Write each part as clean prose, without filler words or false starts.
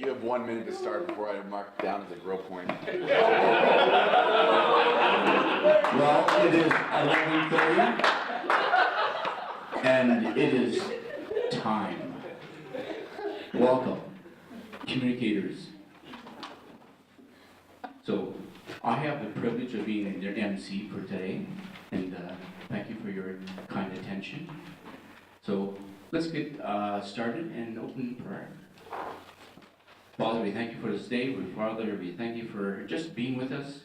You have 1 minute to start before I mark down as a grow point. Well, it is 11:30, and it is time. Welcome, communicators. So, I have the privilege of being their MC for today, and thank you for your kind attention. So, let's get started and open prayer. Father, we thank you for this day. Father, we thank you for just being with us,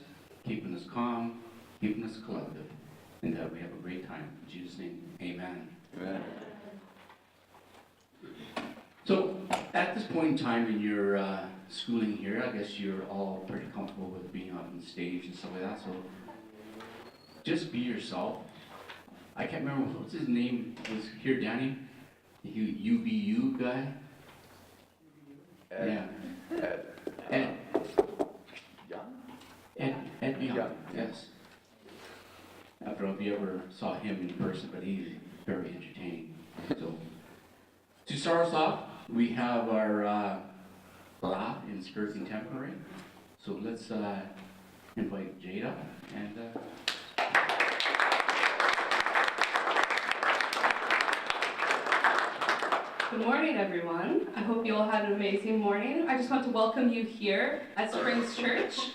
keeping us calm, keeping us collective, and that we have a great time. In Jesus' name, amen. Amen. So, at this point in time in your schooling here, I guess you're all pretty comfortable with being up on stage and stuff like that, so just be yourself. I can't remember, what's his name? Was here, Danny? The UBU guy? Yeah. Ed Young? Ed Young, Young. yes. I don't know if you ever saw him in person, but he's very entertaining. So, to start us off, we have our laugh in Spirit Contemporary. So let's invite Jade up and Good morning, everyone. I hope you all had an amazing morning. I just want to welcome you here at Springs Church.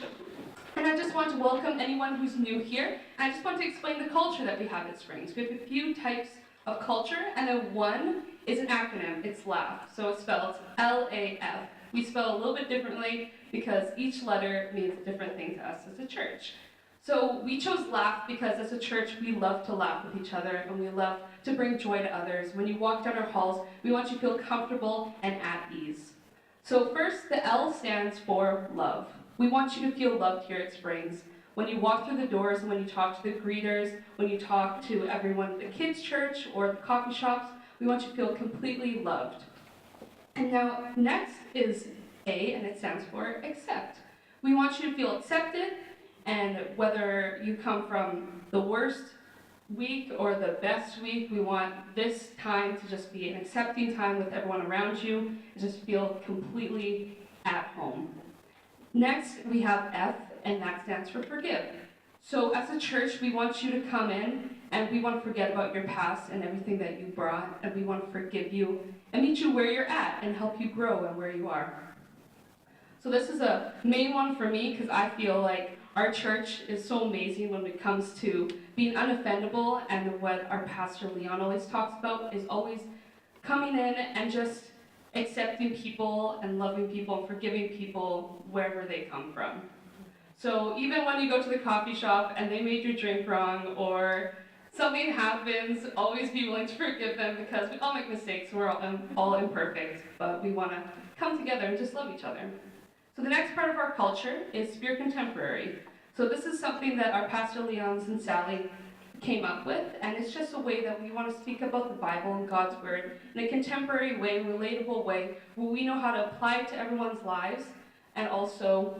And I just want to welcome anyone who's new here. And I just want to explain the culture that we have at Springs. We have a few types of culture, and then one is an acronym. It's LAUGH. So it's spelled L-A-F. We spell a little bit differently because each letter means a different thing to us as a church. So we chose laugh because as a church, we love to laugh with each other and we love to bring joy to others. When you walk down our halls, we want you to feel comfortable and at ease. So first, the L stands for love. We want you to feel loved here at Springs. When you walk through the doors and when you talk to the greeters, when you talk to everyone at the kids' church or the coffee shops, we want you to feel completely loved. And now, next is A, and it stands for accept. We want you to feel accepted. And whether you come from the worst week or the best week, we want this time to just be an accepting time with everyone around you and just feel completely at home. Next, we have F, and that stands for forgive. So as a church, we want you to come in and we want to forget about your past and everything that you brought, and we want to forgive you and meet you where you're at and help you grow and where you are. So this is a main one for me because I feel like our church is so amazing when it comes to being unoffendable, and what our pastor Leon always talks about is always coming in and just accepting people and loving people and forgiving people wherever they come from. So even when you go to the coffee shop and they made your drink wrong or something happens, always be willing to forgive them because we all make mistakes, we're all imperfect, but we want to come together and just love each other. So the next part of our culture is Spirit Contemporary. So this is something that our Pastor Leons and Sally came up with, and it's just a way that we want to speak about the Bible and God's Word in a contemporary way, relatable way, where we know how to apply it to everyone's lives, and also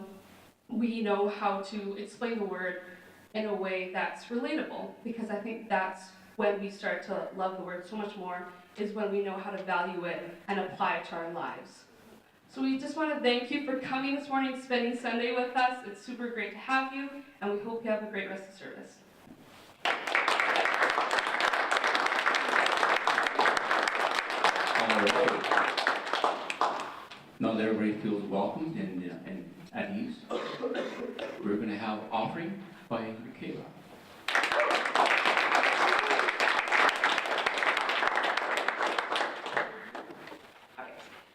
we know how to explain the Word in a way that's relatable, because I think that's when we start to love the Word so much more, is when we know how to value it and apply it to our lives. So we just want to thank you for coming this morning, spending Sunday with us. It's super great to have you, and we hope you have a great rest of the service. all right. Now that everybody feels welcomed and at ease, we're going to have offering by Michaela.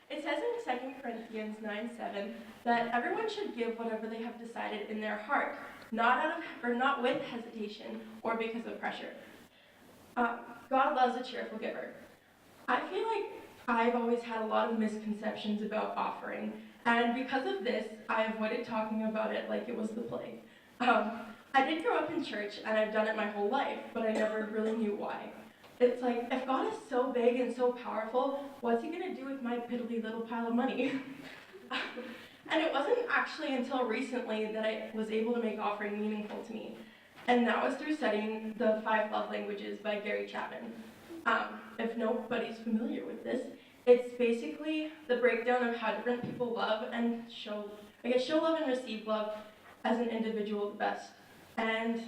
It says in 2 Corinthians 9:7 that everyone should give whatever they have decided in their heart, not with hesitation or because of pressure. God loves a cheerful giver. I feel like I've always had a lot of misconceptions about offering, and because of this, I avoided talking about it like it was the plague. I did grow up in church, and I've done it my whole life, but I never really knew why. It's like, if God is so big and so powerful, what's he going to do with my piddly little pile of money? And it wasn't actually until recently that I was able to make offering meaningful to me. And that was through studying The 5 Love Languages by Gary Chapman. If nobody's familiar with this, It's basically the breakdown of how different people love and show love and receive love as an individual the best. And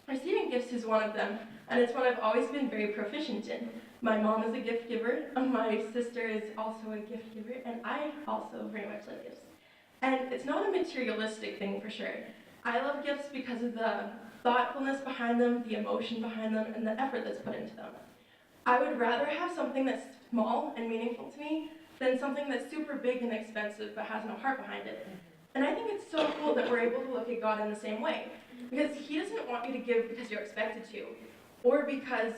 receiving gifts is one of them, and it's one I've always been very proficient in. My mom is a gift giver, my sister is also a gift giver, and I also very much like gifts. And it's not a materialistic thing for sure. I love gifts because of the thoughtfulness behind them, the emotion behind them, and the effort that's put into them. I would rather have something that's small and meaningful to me than something that's super big and expensive but has no heart behind it. And I think it's so cool that we're able to look at God in the same way. Because He doesn't want you to give because you're expected to, or because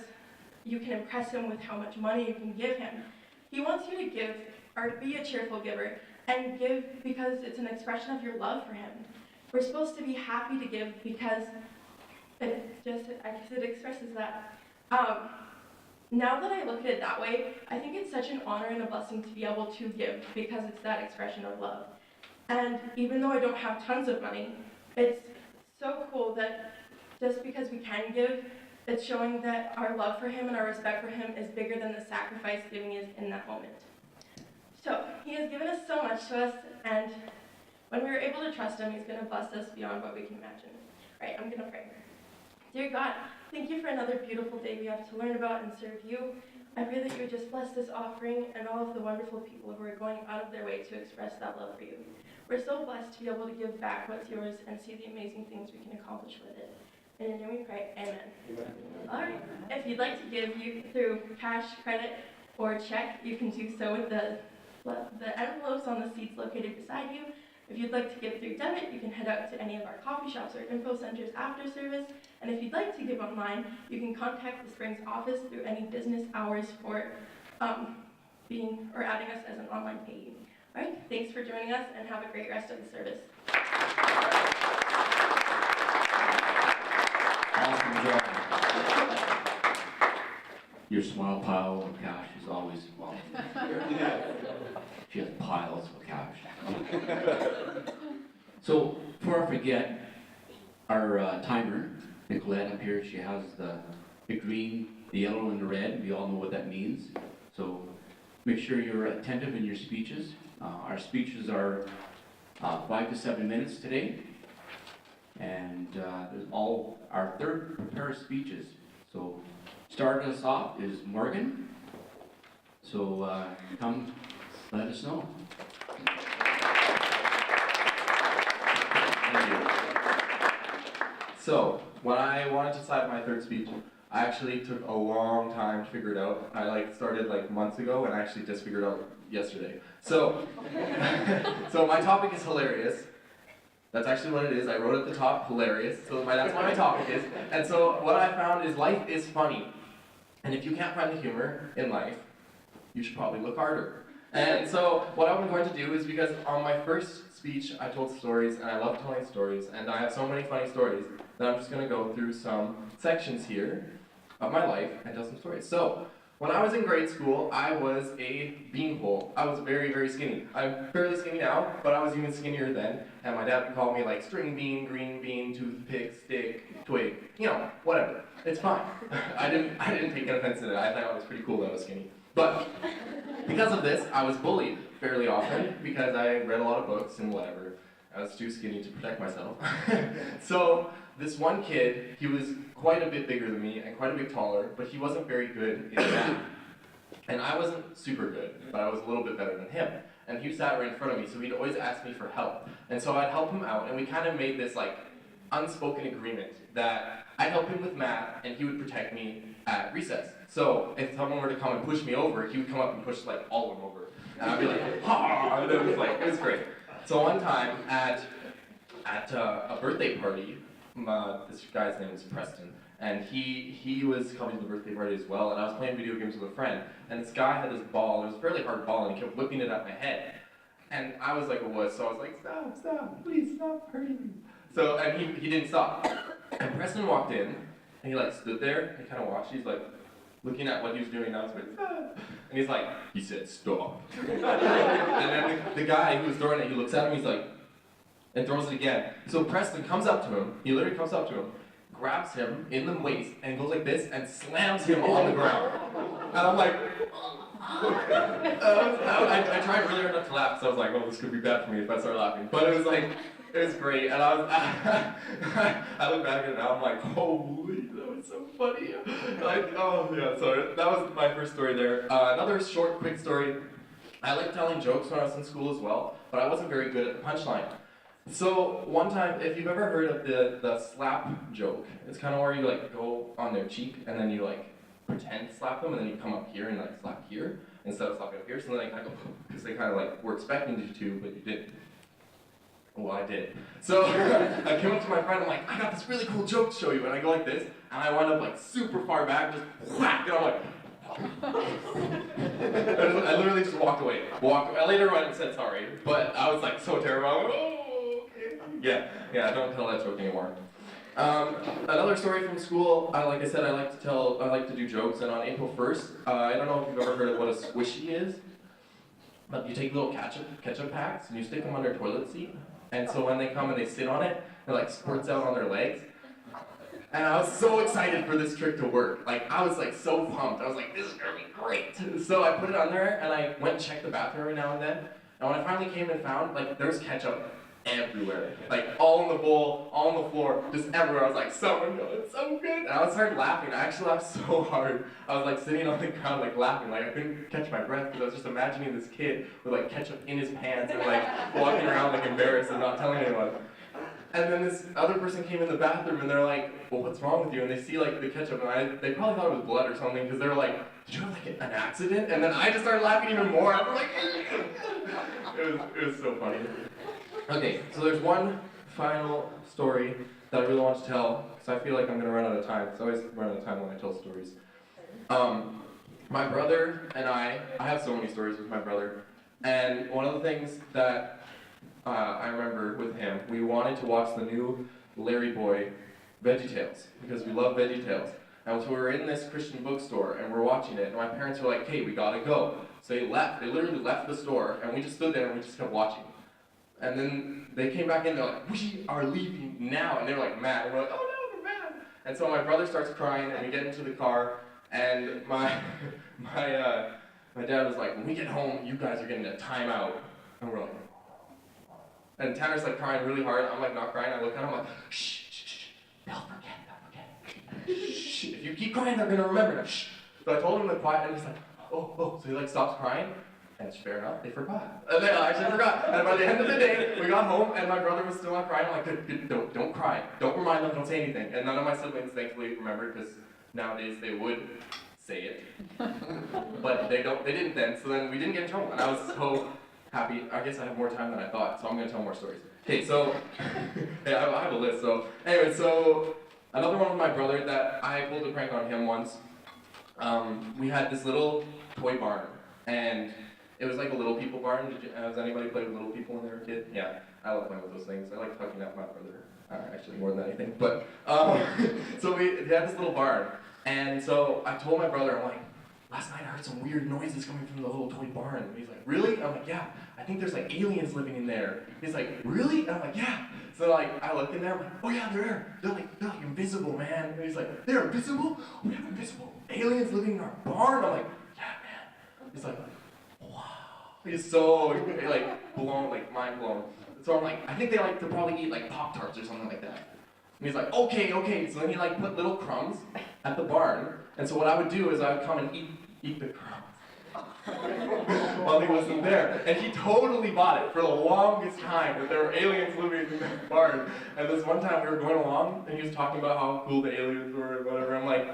you can impress Him with how much money you can give Him. He wants you to give, or be a cheerful giver, and give because it's an expression of your love for Him. We're supposed to be happy to give because it expresses that. Now that I look at it that way, I think it's such an honor and a blessing to be able to give because it's that expression of love. And even though I don't have tons of money, it's so cool that just because we can give, it's showing that our love for Him and our respect for Him is bigger than the sacrifice giving is in that moment. So, He has given us so much to us, and when we are able to trust Him, He's going to bless us beyond what we can imagine. All right, I'm going to pray. Dear God, thank you for another beautiful day we have to learn about and serve you. I pray that you would just bless this offering and all of the wonderful people who are going out of their way to express that love for you. We're so blessed to be able to give back what's yours and see the amazing things we can accomplish with it. In your name we pray, amen. All right, if you'd like to give you through cash, credit, or check, you can do so with the envelopes on the seats located beside you. If you'd like to give through debit, you can head out to any of our coffee shops or info centers after service. And if you'd like to give online, you can contact the Springs office through any business hours for adding us as an online payee. All right, thanks for joining us and have a great rest of the service. Awesome job. Your small pile of cash is always welcome. She has piles of cash. So, before I forget, our timer, Nicolette up here, she has the green, the yellow, and the red. We all know what that means. So, make sure you're attentive in your speeches. Our speeches are 5 to 7 minutes today. And there's all our third prepared speeches. So, starting us off is Morgan. So, come let us know. Thank you. So, when I wanted to decide my third speech, I actually took a long time to figure it out. I started months ago and I actually just figured it out yesterday. So, so my topic is hilarious. That's actually what it is. I wrote at the top, hilarious. So that's what my topic is. And so what I found is life is funny. And if you can't find the humor in life, you should probably look harder. And so what I'm going to do is, because on my first speech I told stories, and I love telling stories, and I have so many funny stories, that I'm just going to go through some sections here of my life and tell some stories. So, when I was in grade school, I was a beanpole. I was very, very skinny. I'm fairly skinny now, but I was even skinnier then, and my dad would call me string bean, green bean, toothpick, stick, twig, whatever. It's fine. I didn't take an offense to it. I thought it was pretty cool that I was skinny. But because of this, I was bullied fairly often because I read a lot of books and whatever. I was too skinny to protect myself. So this one kid, he was quite a bit bigger than me and quite a bit taller, but he wasn't very good in math. And I wasn't super good, but I was a little bit better than him. And he sat right in front of me, so he'd always ask me for help. And so I'd help him out, and we kind of made this unspoken agreement that I'd help him with math, and he would protect me at recess. So if someone were to come and push me over, he would come up and push all of them over. And I'd be like, ha! And it was great. So one time at a birthday party, this guy's name was Preston, and he was coming to the birthday party as well, and I was playing video games with a friend, and this guy had this ball. It was a fairly hard ball, and he kept whipping it at my head. And I was like a wuss, so I was like, stop, please stop hurting me. So, and he didn't stop. And Preston walked in, and he stood there, and kind of watched. He's looking at what he was doing, and I was like, stop. And he's like, he said, stop. And then the guy who was throwing it, he looks at him, he's like, and throws it again. So Preston comes up to him, he literally comes up to him, grabs him in the waist, and goes like this, and slams him on the ground. And I'm like, I tried really hard not to laugh because I was like, oh, this could be bad for me if I start laughing. But it was like, it was great. And I look back at it now, I'm like, holy, that was so funny. Like, oh, yeah, so that was my first story there. Another short, quick story. I liked telling jokes when I was in school as well, but I wasn't very good at the punchline. So one time, if you've ever heard of the slap joke, it's kind of where you like go on their cheek and then you like pretend to slap them and then you come up here and like slap here instead of slapping up here. So then they kind of go, because they kind of like were expecting you to, but you didn't. Well, I did. So I came up to my friend, I'm like, I got this really cool joke to show you, and I go like this, and I wind up like super far back, just whack, and I'm like, I literally just walked away. I later on and said sorry, but I was like so terrible. I went, oh, okay. Yeah, don't tell that joke anymore. Another story from school, like I said, I like to do jokes, and on April 1st, I don't know if you've ever heard of what a squishy is, but you take little ketchup packs and you stick them on their toilet seat, and so when they come and they sit on it, it like squirts out on their legs. And I was so excited for this trick to work. Like, I was like so pumped. I was like, this is gonna be great. So I put it on there and I went and checked the bathroom every now and then. And when I finally came and found, like, there was ketchup everywhere. Like, all in the bowl, all on the floor, just everywhere. I was like, it's so good. And I started laughing. I actually laughed so hard. I was like sitting on the ground, like laughing. Like, I couldn't catch my breath because I was just imagining this kid with like ketchup in his pants and like walking around like embarrassed and not telling anyone. And then this other person came in the bathroom and they're like, well, what's wrong with you? And they see like the ketchup and they probably thought it was blood or something because they were like, did you have like an accident? And then I just started laughing even more. I was like, it was so funny. Okay, so there's one final story that I really want to tell because I feel like I'm going to run out of time because I always run out of time when I tell stories. My brother and I have so many stories with my brother, and one of the things that I remember with him, we wanted to watch the new Larry Boy VeggieTales because we love VeggieTales. And so we were in this Christian bookstore and we're watching it, and my parents were like, hey, we gotta go. So they left, they literally left the store, and we just stood there and we just kept watching. And then they came back in, they're like, we are leaving now. And they were like mad, and we're like, oh no, we're mad. And so my brother starts crying, and we get into the car, and my dad was like, when we get home, you guys are getting a timeout. And we're like, and Tanner's like crying really hard. I'm like not crying. I look at him, I'm like, shh, shh, shh, they'll forget. Shh, if you keep crying, they're gonna remember now. Shh. So I told him to quiet, and he's like, oh. So he like stops crying, and it's fair enough, they forgot. And they actually forgot. And by the end of the day, we got home, and my brother was still not crying. I'm like, don't cry. Don't remind them. Don't say anything. And none of my siblings thankfully remembered because nowadays they would say it, but they didn't then. So then we didn't get in trouble, and I was so happy. I guess I have more time than I thought, so I'm going to tell more stories. Okay, so, yeah, I have a list, so. Anyway, so, another one with my brother that I pulled a prank on him once. We had this little toy barn, and it was like a Little People barn. Has anybody played with Little People when they were a kid? Yeah, I love playing with those things. I like fucking up my brother, actually more than anything. But, so we had this little barn, and so I told my brother, I'm like, last night I heard some weird noises coming from the little toy barn. And he's like, really? I'm like, yeah, I think there's like aliens living in there. He's like, really? And I'm like, yeah. So like, I look in there, I'm like, oh yeah, they're there. They're like invisible, man. And he's like, they're invisible? We have invisible aliens living in our barn? I'm like, yeah, man. He's like, wow. He's so like blown, like mind blown. So I'm like, I think they like to probably eat like Pop-Tarts or something like that. And he's like, okay. So then he like put little crumbs at the barn. And so what I would do is I would come and eat the crumbs while he wasn't there. And he totally bought it for the longest time that there were aliens living in the barn. And this one time we were going along and he was talking about how cool the aliens were and whatever. I'm like,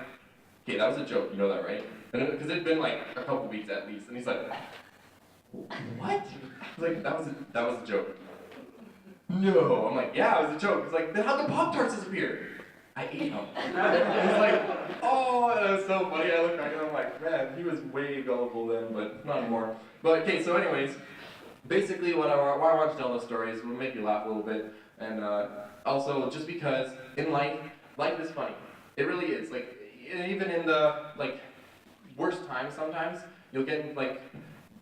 okay, that was a joke, you know that, right? Because it'd been like a couple weeks at least. And he's like, what? I was like, that was a joke. No. I'm like, yeah, it was a joke. He's like, then how'd the Pop-Tarts disappear? I ate them. And he's like, oh, and it was so funny. I look back and I'm like, man, he was way gullible then, but not anymore. But okay, so anyways, basically why I want to tell those stories will make you laugh a little bit, and also just because in life is funny. It really is. Like even in the like worst times, sometimes you'll get in like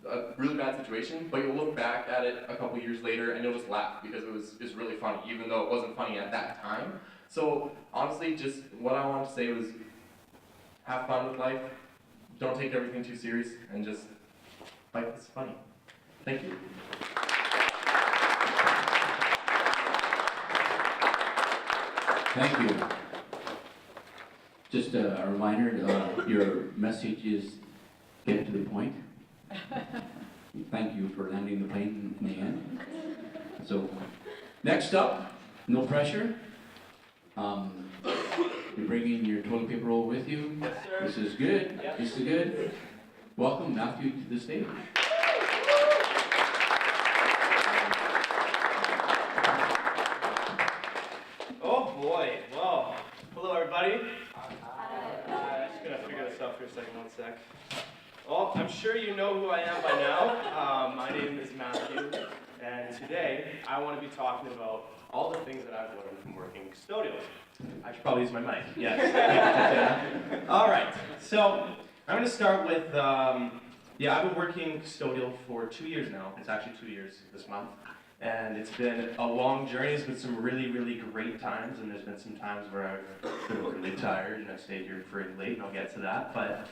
a really bad situation, but you'll look back at it a couple years later and you'll just laugh because it's really funny, even though it wasn't funny at that time. So honestly, just what I wanted to say was have fun with life. Don't take everything too serious and just Life is funny. Thank you. Thank you. Just a reminder, your message is get to the point. Thank you for landing the plane in the end. So, next up, no pressure. You're bringing your toilet paper roll with you. Yes, sir. This is good. Yep. This is good. Welcome Matthew to the stage. Oh boy, well, hello everybody. I'm just gonna figure this out for a second, one sec. Well, I'm sure you know who I am by now. My name is Matthew, and today I want to be talking about all the things that I've learned from working custodial. I should probably use my mic, yes. All right, so I'm gonna start with, yeah, I've been working custodial for 2 years now. It's actually 2 years this month. And it's been a long journey. It's been some really, really great times, and there's been some times where I've been really tired and I've stayed here pretty late, and I'll get to that. But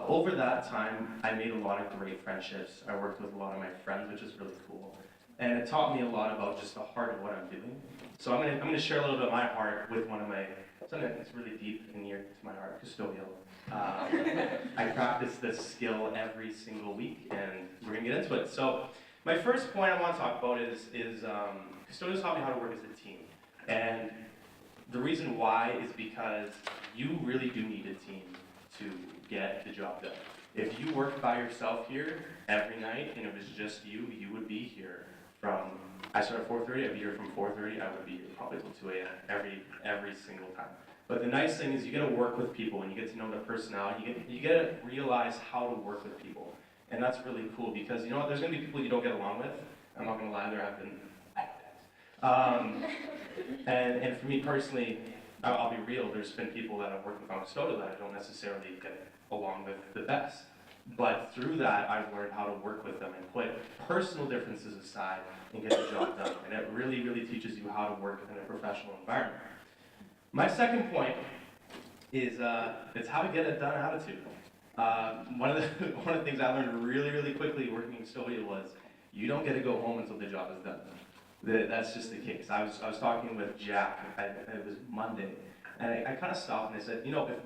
over that time, I made a lot of great friendships. I worked with a lot of my friends, which is really cool. And it taught me a lot about just the heart of what I'm doing. So I'm gonna share a little bit of my heart with one of my, something that's really deep and near to my heart, custodial. I practice this skill every single week, and we're gonna get into it. So my first point I want to talk about is custodials taught me how to work as a team. And the reason why is because you really do need a team to get the job done. If you worked by yourself here every night and it was just you, you would be here from, I start at 4:30, I'd be here from 4:30, I would be here probably till 2 a.m. every single time. But the nice thing is you get to work with people and you get to know their personality, you get to realize how to work with people. And that's really cool because, you know what, there's going to be people you don't get along with. I'm not going to lie, there have been. And for me personally, I'll be real, there's been people that I've worked with on custodial that I don't necessarily get along with the best. But through that, I've learned how to work with them and put personal differences aside and get the job done. And it really, really teaches you how to work in a professional environment. My second point is it's how to get it done attitude. One of the things I learned really, really quickly working in custodial was you don't get to go home until the job is done. That's just the case. I was talking with Jack. It was Monday, and I kind of stopped and I said, you know, if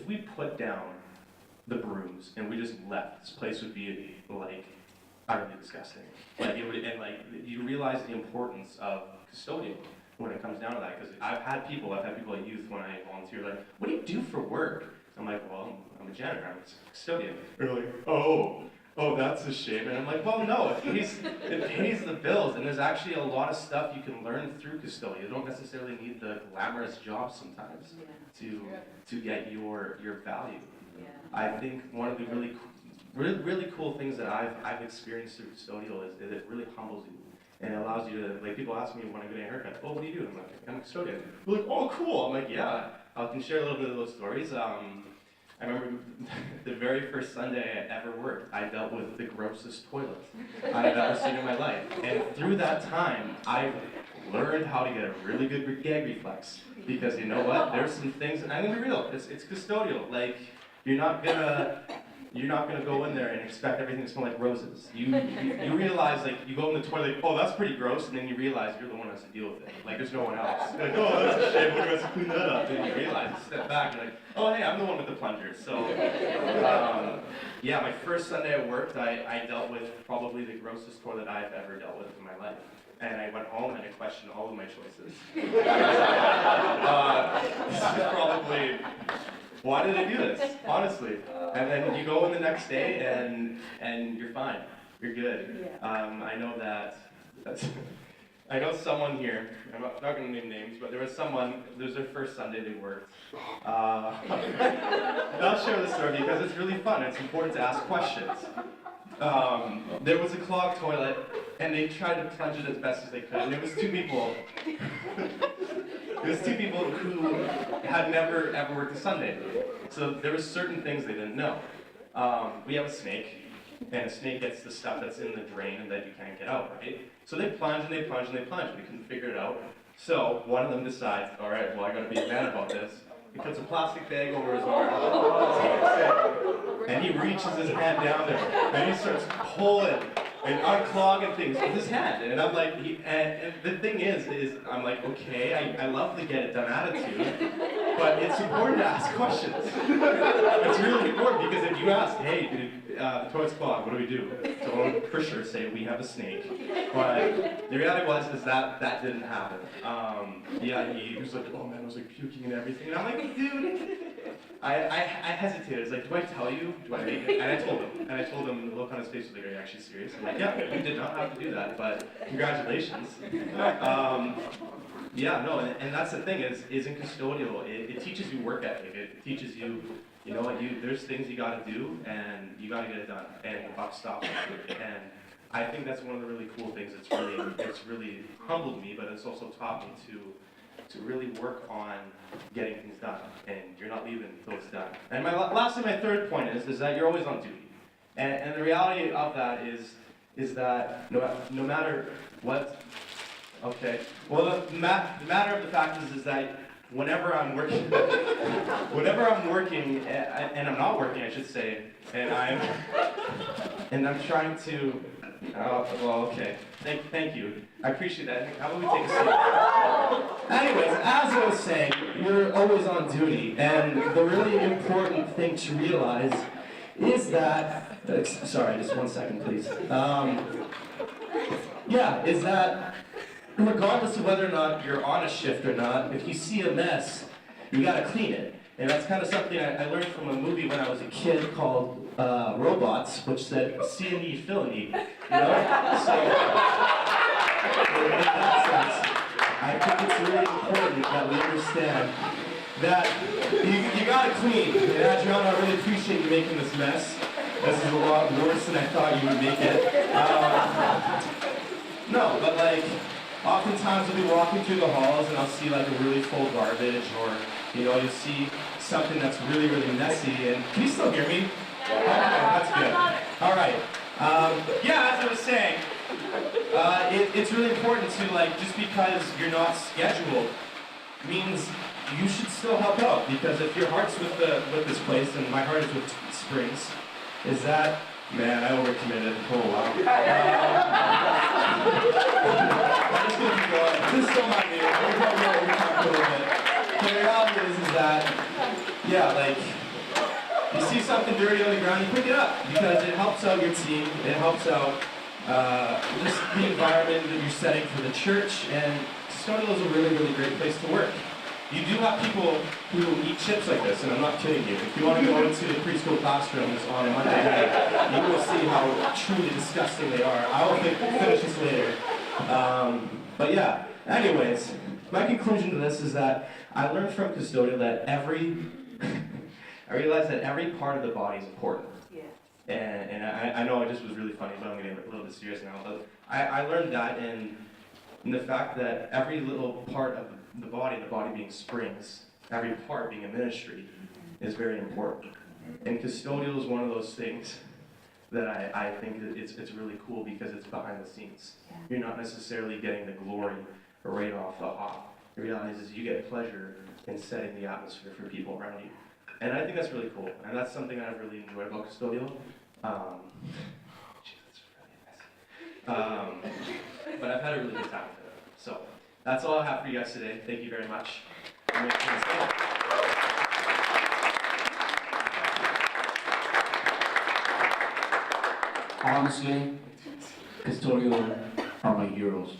we put down the brooms and we just left, this place would be like utterly disgusting. Like it would, and like you realize the importance of custodial when it comes down to that. Because I've had people at youth when I volunteer like, what do you do for work? I'm like, well, I'm a janitor, I'm a custodian. They're like, oh, that's a shame. And I'm like, well, no, it pays the bills. And there's actually a lot of stuff you can learn through custodian. You don't necessarily need the glamorous job sometimes to get your value. Yeah. I think one of the really cool things that I've experienced through custodial is it really humbles you. And it allows you to, like, people ask me when I get a haircut, oh, what do you do? I'm like, I'm a custodian. They're like, oh, cool. I'm like, yeah. I can share a little bit of those stories. I remember the very first Sunday I ever worked, I dealt with the grossest toilet I've ever seen in my life. And through that time, I learned how to get a really good gag reflex. Because you know what? There's some things, and I'm gonna be real, it's custodial. Like, you're not gonna go in there and expect everything to smell like roses. You realize, like, you go in the toilet, oh, that's pretty gross, and then you realize you're the one who has to deal with it. Like, there's no one else. You're like, oh, that's a shame, we're gonna have to clean that up. Then you realize, you step back, you're like, oh, hey, I'm the one with the plunger. So, yeah, my first Sunday I worked, I dealt with probably the grossest toilet I've ever dealt with in my life. And I went home and I questioned all of my choices. This is probably, why did I do this? Honestly. And then you go in the next day and you're fine. You're good. I know I know someone here, I'm not going to name names, but there was their first Sunday they worked. I'll share the story because it's really fun. It's important to ask questions. There was a clogged toilet, and they tried to plunge it as best as they could, and it was two people. It was two people who had never ever worked a Sunday. So there were certain things they didn't know. We have a snake, and a snake gets the stuff that's in the drain and that you can't get out, right? So they plunge and they plunge and they plunge. They couldn't figure it out. So one of them decides, all right, well, I gotta be a man about this. He puts a plastic bag over his arm. And he reaches his hand down there, and he starts pulling and unclogging things with his hand. And I'm like, and the thing is I'm like, okay, I love the get it done attitude, but it's important to ask questions. It's really important because if you ask, hey, the toilet's clogged, what do we do? Don't for sure say we have a snake. But the reality is that didn't happen. Yeah, he was like, oh man, I was like puking and everything. And I'm like, dude. I hesitated. I was like, do I tell you? Do I make it? And I told him. And I told him, the look on his face was like, are you actually serious? I'm like, yeah, you did not have to do that, but congratulations. Yeah, no, and that's the thing is in custodial, it teaches you work ethic. It teaches you, you know what, there's things you gotta do, and you gotta get it done, and the buck stops with you. And I think that's one of the really cool things. It's really humbled me, but it's also taught me to really work on getting things done, and you're not leaving until it's done. And my last and my third point is that you're always on duty. And the reality of that is that no matter what, okay, well the matter of the fact is that whenever I'm working, and I'm not working, I should say, and I'm trying to, well, okay, thank you, I appreciate that. How about we take a seat? Anyways, as I was saying, you're always on duty, and the really important thing to realize is that, sorry, just 1 second, please. Yeah, is that regardless of whether or not you're on a shift or not, if you see a mess, you gotta clean it. And that's kind of something I learned from a movie when I was a kid called Robots, which said, see a need, fill a need. You know? So, in that sense, I think it's really important that we understand that you gotta clean. And Adriana, I really appreciate you making this mess. This is a lot worse than I thought you would make it. No, but like, oftentimes I'll be walking through the halls and I'll see like a really full garbage, or you'll see something that's really, really messy. And can you still hear me? Yeah. Okay, that's good. All right. Yeah, as I was saying, it's really important to just because you're not scheduled means you should still help out, because if your heart's with this place, and my heart is with Springs, is that, man, I overcommitted. Oh wow. I'm just gonna keep going. This is still not me. We're talking a little bit. The reality is that, yeah, you see something dirty on the ground, you pick it up, because it helps out your team, it helps out just the environment that you're setting for the church, and custodial is a really, really great place to work. You do have people who eat chips like this, and I'm not kidding you. If you want to go into the preschool classrooms on Monday night, you will see how truly disgusting they are. I will finish this later. But yeah, anyways, my conclusion to this is that I learned from custodial that I realized that every part of the body is important. Yeah. And I know it just was really funny, but I'm getting a little bit serious now. But I learned that in the fact that every little part of the body being Springs, every part being a ministry, is very important. And custodial is one of those things that I think that it's really cool, because it's behind the scenes. You're not necessarily getting the glory right off the hop. The reality is you get pleasure in setting the atmosphere for people around you. And I think that's really cool. And that's something I've really enjoyed about custodial. It's really messy. But I've had a really good time with it. So that's all I have for you guys today. Thank you very much. Honestly, custodial are my heroes.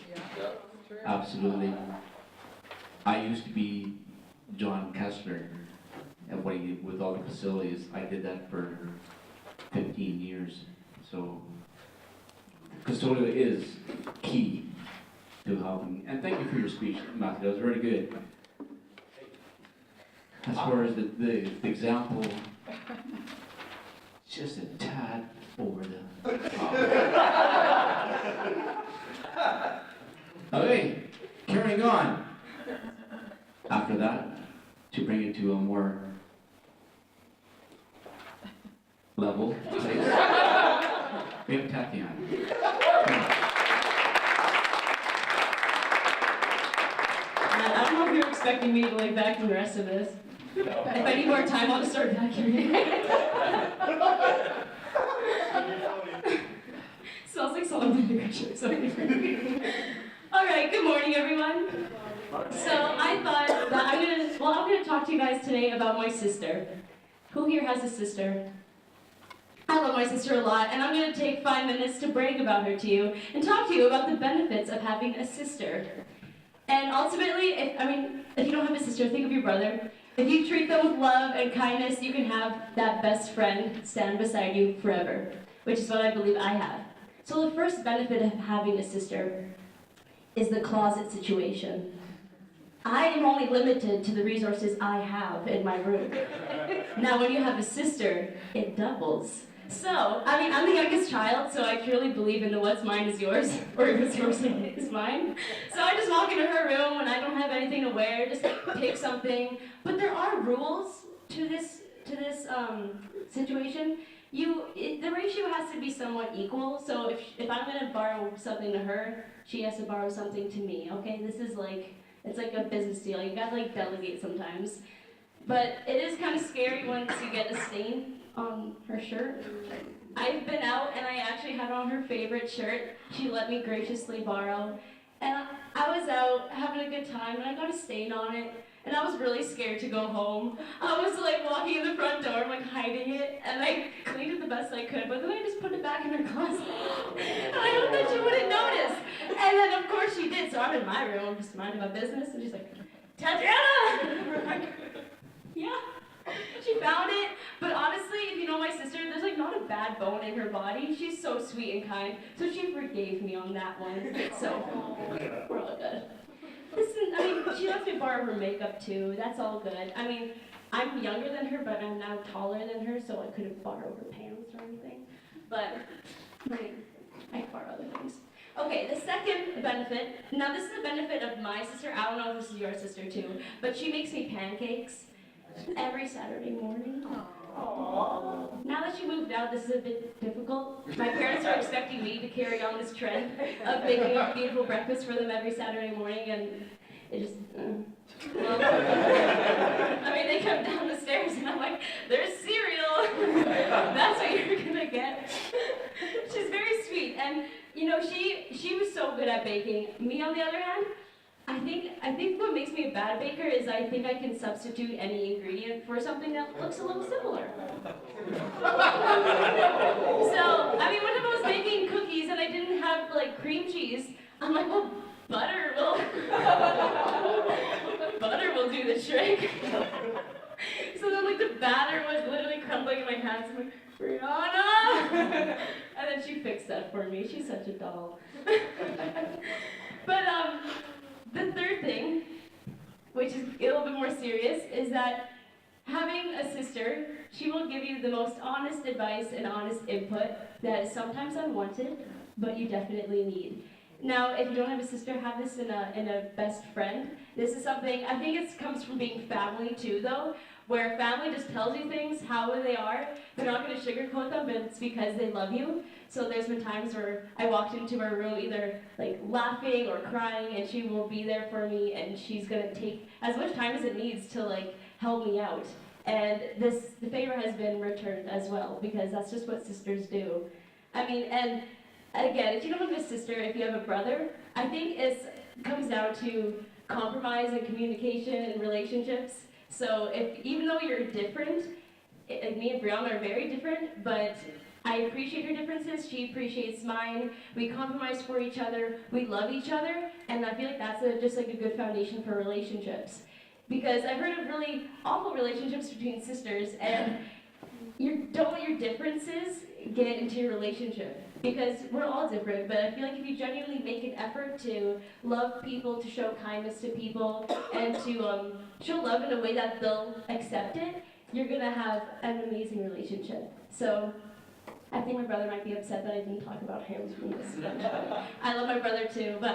Absolutely. I used to be John Kessler, and what he did with all the facilities, I did that for 15 years. So custodial is key to helping. And thank you for your speech, Matthew. That was very good. As far as the example, just a tad over the top. Okay, carrying on. After that, to bring it to a more level place, we have Tatiana. I don't know if you're expecting me to vacuum the rest of this. If I need more time, I'll just start vacuuming. Smells like salt and vinegar chips. All right, good morning, everyone. So I thought that I'm gonna talk to you guys today about my sister. Who here has a sister? I love my sister a lot, and I'm gonna take 5 minutes to brag about her to you and talk to you about the benefits of having a sister. And ultimately, if you don't have a sister, think of your brother. If you treat them with love and kindness, you can have that best friend stand beside you forever, which is what I believe I have. So the first benefit of having a sister is the closet situation. I am only limited to the resources I have in my room. Now, when you have a sister, it doubles. So, I'm the youngest child, so I truly believe in the what's mine is yours, or what's yours is mine. So I just walk into her room when I don't have anything to wear, just pick something. But there are rules to this situation. The ratio has to be somewhat equal. So if I'm gonna borrow something to her, she has to borrow something to me. Okay, this is it's like a business deal. You gotta delegate sometimes. But it is kind of scary once you get a stain on her shirt. I've been out and I actually had on her favorite shirt. She let me graciously borrow. And I was out having a good time and I got a stain on it. And I was really scared to go home. I was walking in the front door, hiding it, and I cleaned it the best I could, but then I just put it back in her closet. And I hoped that she wouldn't notice. And then of course she did, so I'm in my room, just minding my business, and she's like, Tatiana! Yeah. She found it, but honestly, if you know my sister, there's not a bad bone in her body. She's so sweet and kind, so she forgave me on that one. So, we're all good. Listen, she lets me borrow her makeup too. That's all good. I'm younger than her, but I'm now taller than her, so I couldn't borrow her pants or anything. But I can borrow other things. Okay, the second benefit. Now, this is the benefit of my sister. I don't know if this is your sister too, but she makes me pancakes every Saturday morning. Aww. Now that she moved out, this is a bit difficult. My parents are expecting me to carry on this trend of making a beautiful breakfast for them every Saturday morning, and it just, they come down the stairs and I'm like, there's cereal. That's what you're gonna get. She's very sweet, and she was so good at baking. Me, on the other hand, I think what makes me a bad baker is I think I can substitute any ingredient for something that looks a little similar. So, when I was making cookies and I didn't have cream cheese, I'm like, well, butter will do the trick. So then the batter was literally crumbling in my hands. I'm like, Brianna! And then she fixed that for me. She's such a doll. But the third thing, which is a little bit more serious, is that having a sister, she will give you the most honest advice and honest input that is sometimes unwanted, but you definitely need. Now, if you don't have a sister, have this in a best friend. This is something, I think it comes from being family too, though, where family just tells you things how they are. They're not going to sugarcoat them, but it's because they love you. So there's been times where I walked into her room either laughing or crying, and she will be there for me, and she's going to take as much time as it needs to help me out. And the favor has been returned as well, because that's just what sisters do. And again, if you don't have a sister, if you have a brother, I think it comes down to compromise and communication and relationships. So even though you're different, me and Brianna are very different, but I appreciate her differences, she appreciates mine, we compromise for each other, we love each other, and I feel like that's just a good foundation for relationships. Because I've heard of really awful relationships between sisters, and don't let your differences get into your relationship. Because we're all different, but I feel like if you genuinely make an effort to love people, to show kindness to people, and to show love in a way that they'll accept it, you're gonna have an amazing relationship. So I think my brother might be upset that I didn't talk about him in this speech. I love my brother too, but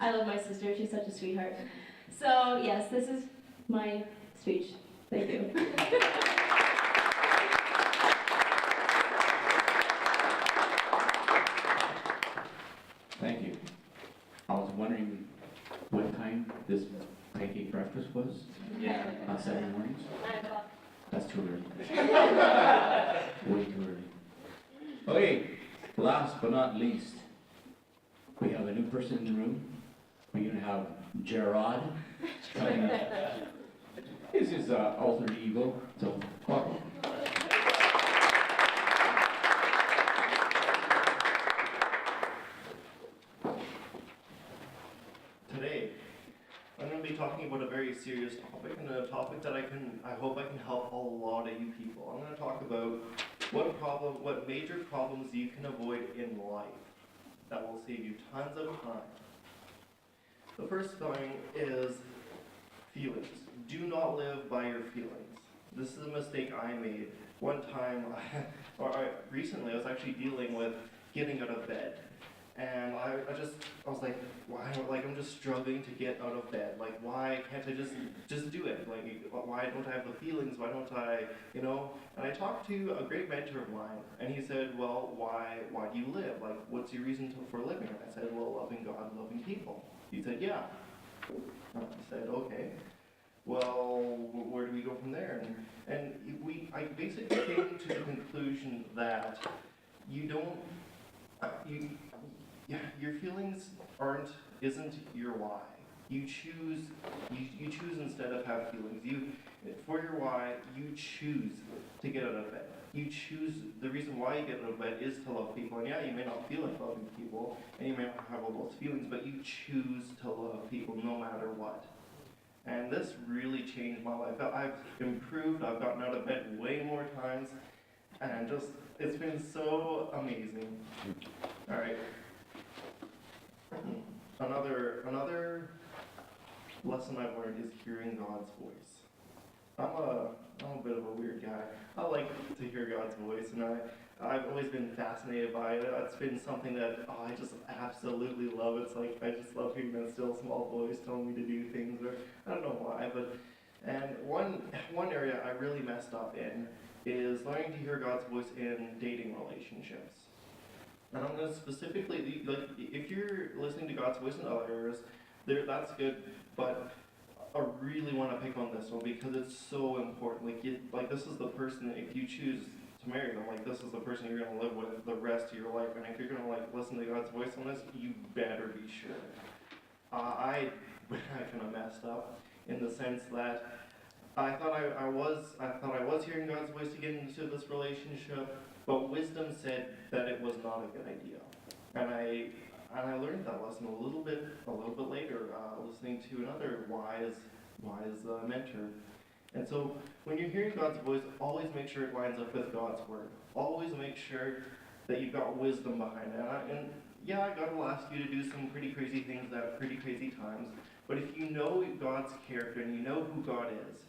I love my sister. She's such a sweetheart. So yes, this is my speech. Thank you. Thank you. I was wondering what kind time this pancake breakfast was? Yeah. On Saturday mornings? 9 o'clock. That's too early. Way too early. Okay, last but not least, we have a new person in the room. We're gonna have Gerard coming up. This is alter ego, so welcome. Today, I'm going to be talking about a very serious topic, and a topic that I hope I can help a lot of you people. I'm going to talk about what major problems you can avoid in life that will save you tons of time. The first thing is feelings. Do not live by your feelings. This is a mistake I made. One time, recently, I was actually dealing with getting out of bed. And I was like, why? Like, I'm just struggling to get out of bed. Like, why can't I just do it? Like, why don't I have the feelings? Why don't I, you know? And I talked to a great mentor of mine, and he said, well, why do you live? Like, what's your reason for living? And I said, well, loving God and loving people. He said, yeah. And I said, okay. Well, where do we go from there? And I basically came to the conclusion that your feelings isn't your why. You choose instead of have feelings. For your why, you choose to get out of bed. You choose, the reason why you get out of bed is to love people. And yeah, you may not feel like loving people, and you may not have all those feelings, but you choose to love people no matter what. And this really changed my life. I've improved, I've gotten out of bed way more times, and it's been so amazing. All right. Another lesson I've learned is hearing God's voice. I'm a bit of a weird guy. I like to hear God's voice, and I've always been fascinated by it. It's been something that I just absolutely love. It's like I just love hearing that still small voice telling me to do things, or I don't know why, and one area I really messed up in is learning to hear God's voice in dating relationships. And I'm going to specifically, like, if you're listening to God's voice in other areas, that's good, but I really want to pick on this one because it's so important. Like this is the person, if you choose to marry them, like this is the person you're going to live with the rest of your life. And if you're going to like listen to God's voice on this, you better be sure. I kind of messed up in the sense that I thought I was hearing God's voice to get into this relationship, but wisdom said that it was not a good idea. And I learned that lesson a little bit later, listening to another wise mentor. And so when you're hearing God's voice, always make sure it lines up with God's word. Always make sure that you've got wisdom behind it. And yeah, God will ask you to do some pretty crazy things at pretty crazy times. But if you know God's character and you know who God is,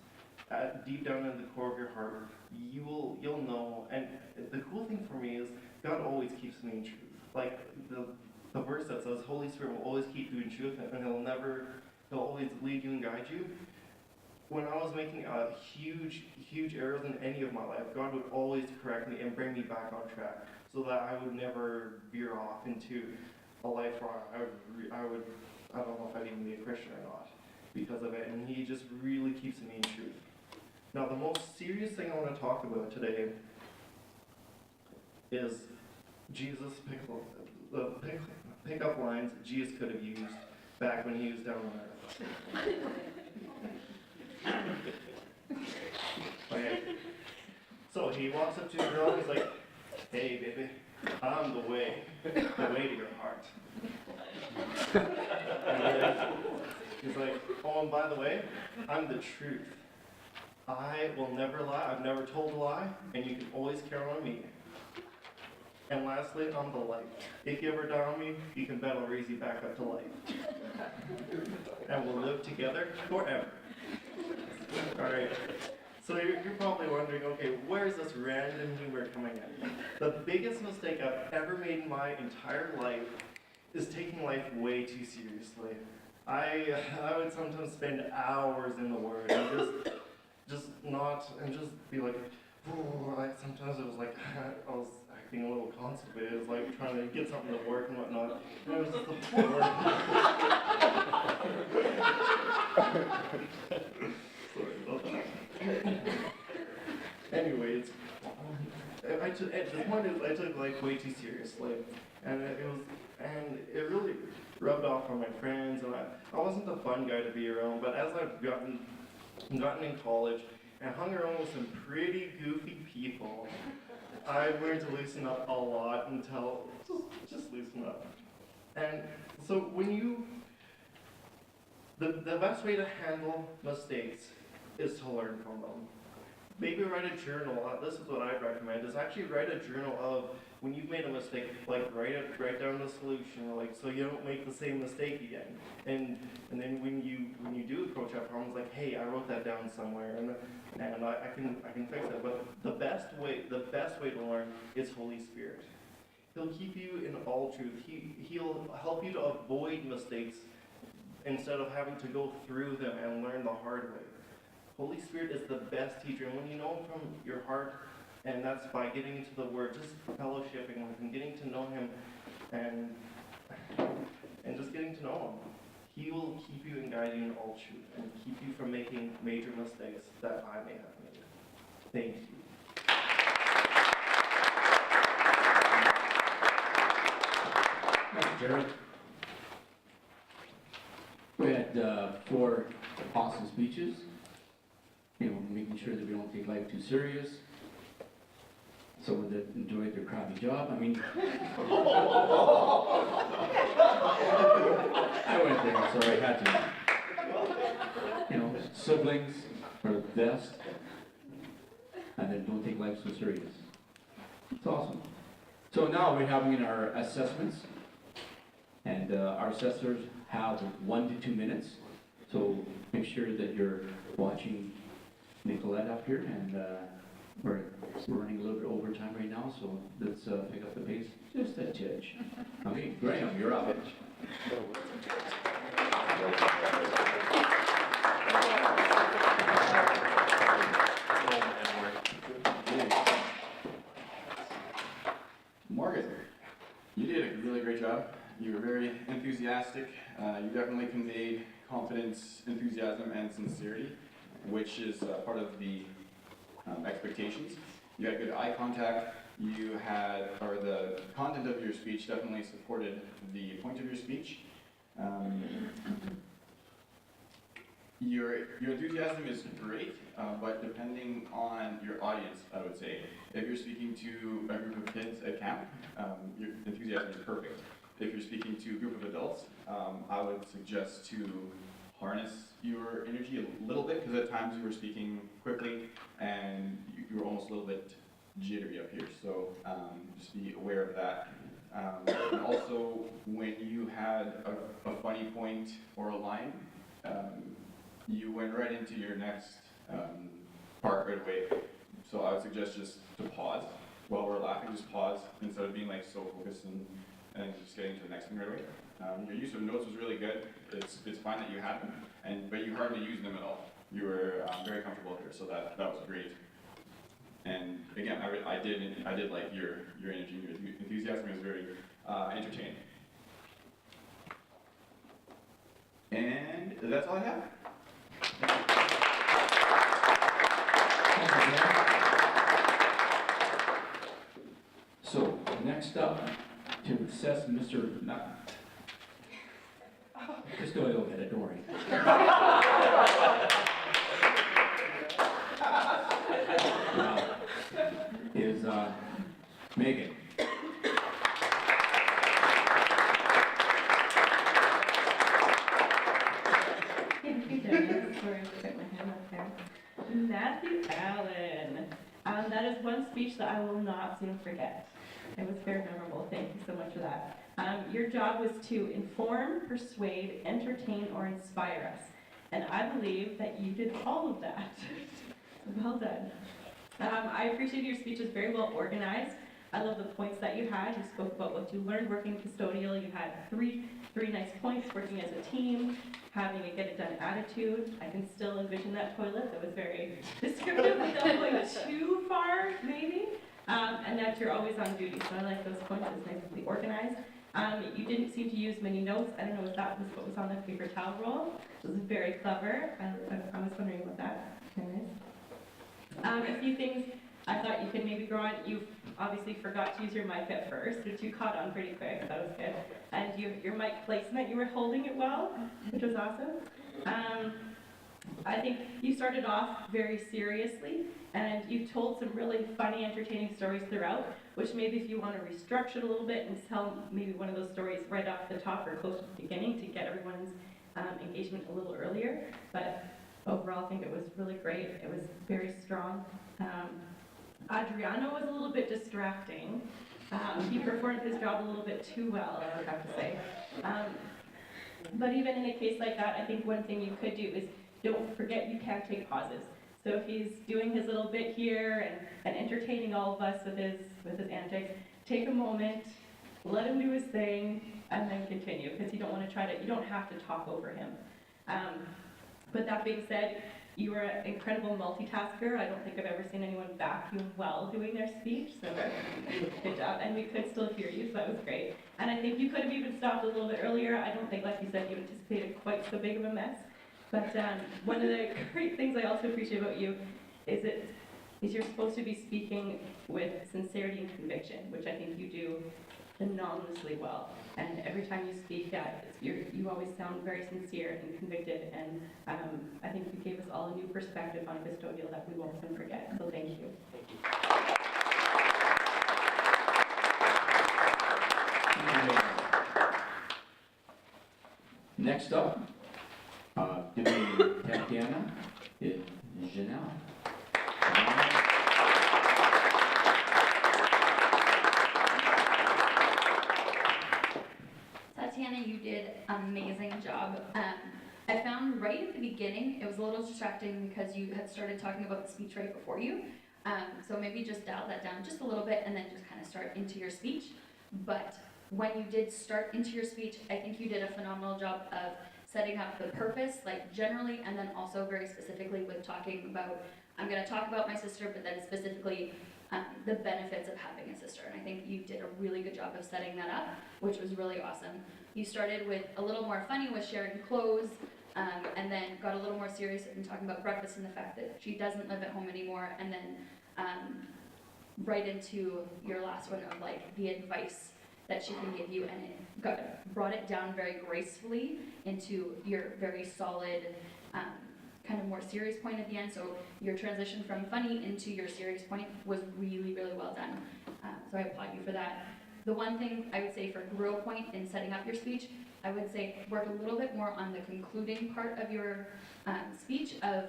deep down in the core of your heart, you'll know. And the cool thing for me is God always keeps me in truth. Like the verse that says, Holy Spirit will always keep you in truth, and He'll always lead you and guide you. When I was making huge errors in any of my life, God would always correct me and bring me back on track, so that I would never veer off into a life where I don't know if I'd even be a Christian or not because of it. And He just really keeps me in truth. Now, the most serious thing I want to talk about today is Jesus' pickup lines Jesus could have used back when He was down on earth. Okay. So He walks up to a girl and He's like, hey, baby, I'm the way to your heart. And then He's like, oh, and by the way, I'm the truth. I will never lie. I've never told a lie, and you can always count on me. And lastly, I'm the light. If you ever doubt me, you can bet I'll raise you back up to life. And we'll live together forever. Alright, so you're probably wondering, okay, where's this random humor coming in? The biggest mistake I've ever made in my entire life is taking life way too seriously. I would sometimes spend hours in the Word and just be like, sometimes it was like, I was acting a little constipated. It was like trying to get something to work and whatnot. And it was just the Sorry about that. Anyways, the point is I took life way too seriously, and it really rubbed off on my friends, and I wasn't the fun guy to be around. But as I've gotten in college and hung around with some pretty goofy people, I've learned to loosen up a lot until just loosen up. And so when the best way to handle mistakes is to learn from them. Maybe write a journal. This is what I'd recommend, is actually write a journal of when you've made a mistake, like write down the solution, like so you don't make the same mistake again. And then when you do approach that problem, it's like, hey, I wrote that down somewhere, and I can fix it. But the best way to learn is Holy Spirit. He'll keep you in all truth. He'll help you to avoid mistakes instead of having to go through them and learn the hard way. Holy Spirit is the best teacher, and when you know Him from your heart, and that's by getting into the Word, just fellowshipping with Him, getting to know Him, and just getting to know Him. He will keep you and guide you in all truth, and keep you from making major mistakes that I may have made. Thank you. Thank you, Jared. We had 4 awesome speeches. You know, making sure that we don't take life too serious. Someone that enjoyed their crappy job. I mean, I went there, so I had to. You know, siblings are the best, and then don't take life so serious. It's awesome. So now we're having our assessments, and our assessors have 1 to 2 minutes. So make sure that you're watching Nicolette up here, and we're running a little bit over time right now, so let's pick up the pace just a touch. Okay, Graham, you're up. Morgan, you did a really great job. You were very enthusiastic. You definitely conveyed confidence, enthusiasm, and sincerity, which is part of the expectations. You had good eye contact. You had, or the content of your speech definitely supported the point of your speech. Your enthusiasm is great, but depending on your audience, I would say. If you're speaking to a group of kids at camp, your enthusiasm is perfect. If you're speaking to a group of adults, I would suggest to harness your energy a little bit, because at times you were speaking quickly and you were almost a little bit jittery up here, so just be aware of that. And also, when you had a funny point or a line, you went right into your next part right away. So I would suggest just to pause while we're laughing. Just pause instead of being like so focused and just getting to the next thing right away. Your use of notes was really good. It's fine that you had them, but you hardly used them at all. You were very comfortable here, so that was great. And again, I did like your energy, your enthusiasm was very entertaining. And that's all I have. So, next up, to assess Mr. Just go ahead, don't worry. Is Megan. Thank you, Dennis. Sorry to put my hand up there. Matthew Allen. That is one speech that I will not soon forget. It was very memorable. Thank you so much for that. Your job was to inform, persuade, entertain, or inspire us. And I believe that you did all of that. Well done. I appreciate your speech was very well organized. I love the points that you had. You spoke about what you learned working custodial. You had three nice points: working as a team, having a get-it-done attitude. I can still envision that toilet. That was very descriptive without going too far, maybe. And that you're always on duty. So I like those points. It's nicely organized. You didn't seem to use many notes. I don't know if that was what was on the paper towel roll. It was very clever. I was wondering about that. A few things I thought you could maybe grow on. You obviously forgot to use your mic at first, which you caught on pretty quick. That was good. And your mic placement, you were holding it well, which was awesome. I think you started off very seriously, and you told some really funny, entertaining stories throughout, which maybe if you want to restructure it a little bit and tell maybe one of those stories right off the top or close to the beginning to get everyone's engagement a little earlier. But overall, I think it was really great. It was very strong. Adriano was a little bit distracting. He performed his job a little bit too well, I would have to say. But even in a case like that, I think one thing you could do is don't forget you can take pauses. So if he's doing his little bit here and entertaining all of us with his antics, take a moment, let him do his thing, and then continue, because you don't want to you don't have to talk over him. But that being said, you were an incredible multitasker. I don't think I've ever seen anyone vacuum well doing their speech, so good job. And we could still hear you, so that was great. And I think you could have even stopped a little bit earlier. I don't think, like you said, you anticipated quite so big of a mess. But one of the great things I also appreciate about you is you're supposed to be speaking with sincerity and conviction, which I think you do phenomenally well. And every time you speak, you always sound very sincere and convicted. And I think you gave us all a new perspective on custodial that we won't soon forget. So thank you. Next up, doing Tatiana is Janelle. Tatiana, you did an amazing job. I found right at the beginning, it was a little distracting because you had started talking about the speech right before you. So maybe just dial that down just a little bit and then just kind of start into your speech. But when you did start into your speech, I think you did a phenomenal job of setting up the purpose, like generally, and then also very specifically with talking about, I'm going to talk about my sister, but then specifically the benefits of having a sister. And I think you did a really good job of setting that up, which was really awesome. You started with a little more funny with sharing clothes, and then got a little more serious in talking about breakfast and the fact that she doesn't live at home anymore, and then right into your last one of like the advice that she can give you, and it brought it down very gracefully into your very solid, kind of more serious point at the end. So your transition from funny into your serious point was really, really well done. So I applaud you for that. The one thing I would say for grow point in setting up your speech, I would say work a little bit more on the concluding part of your speech of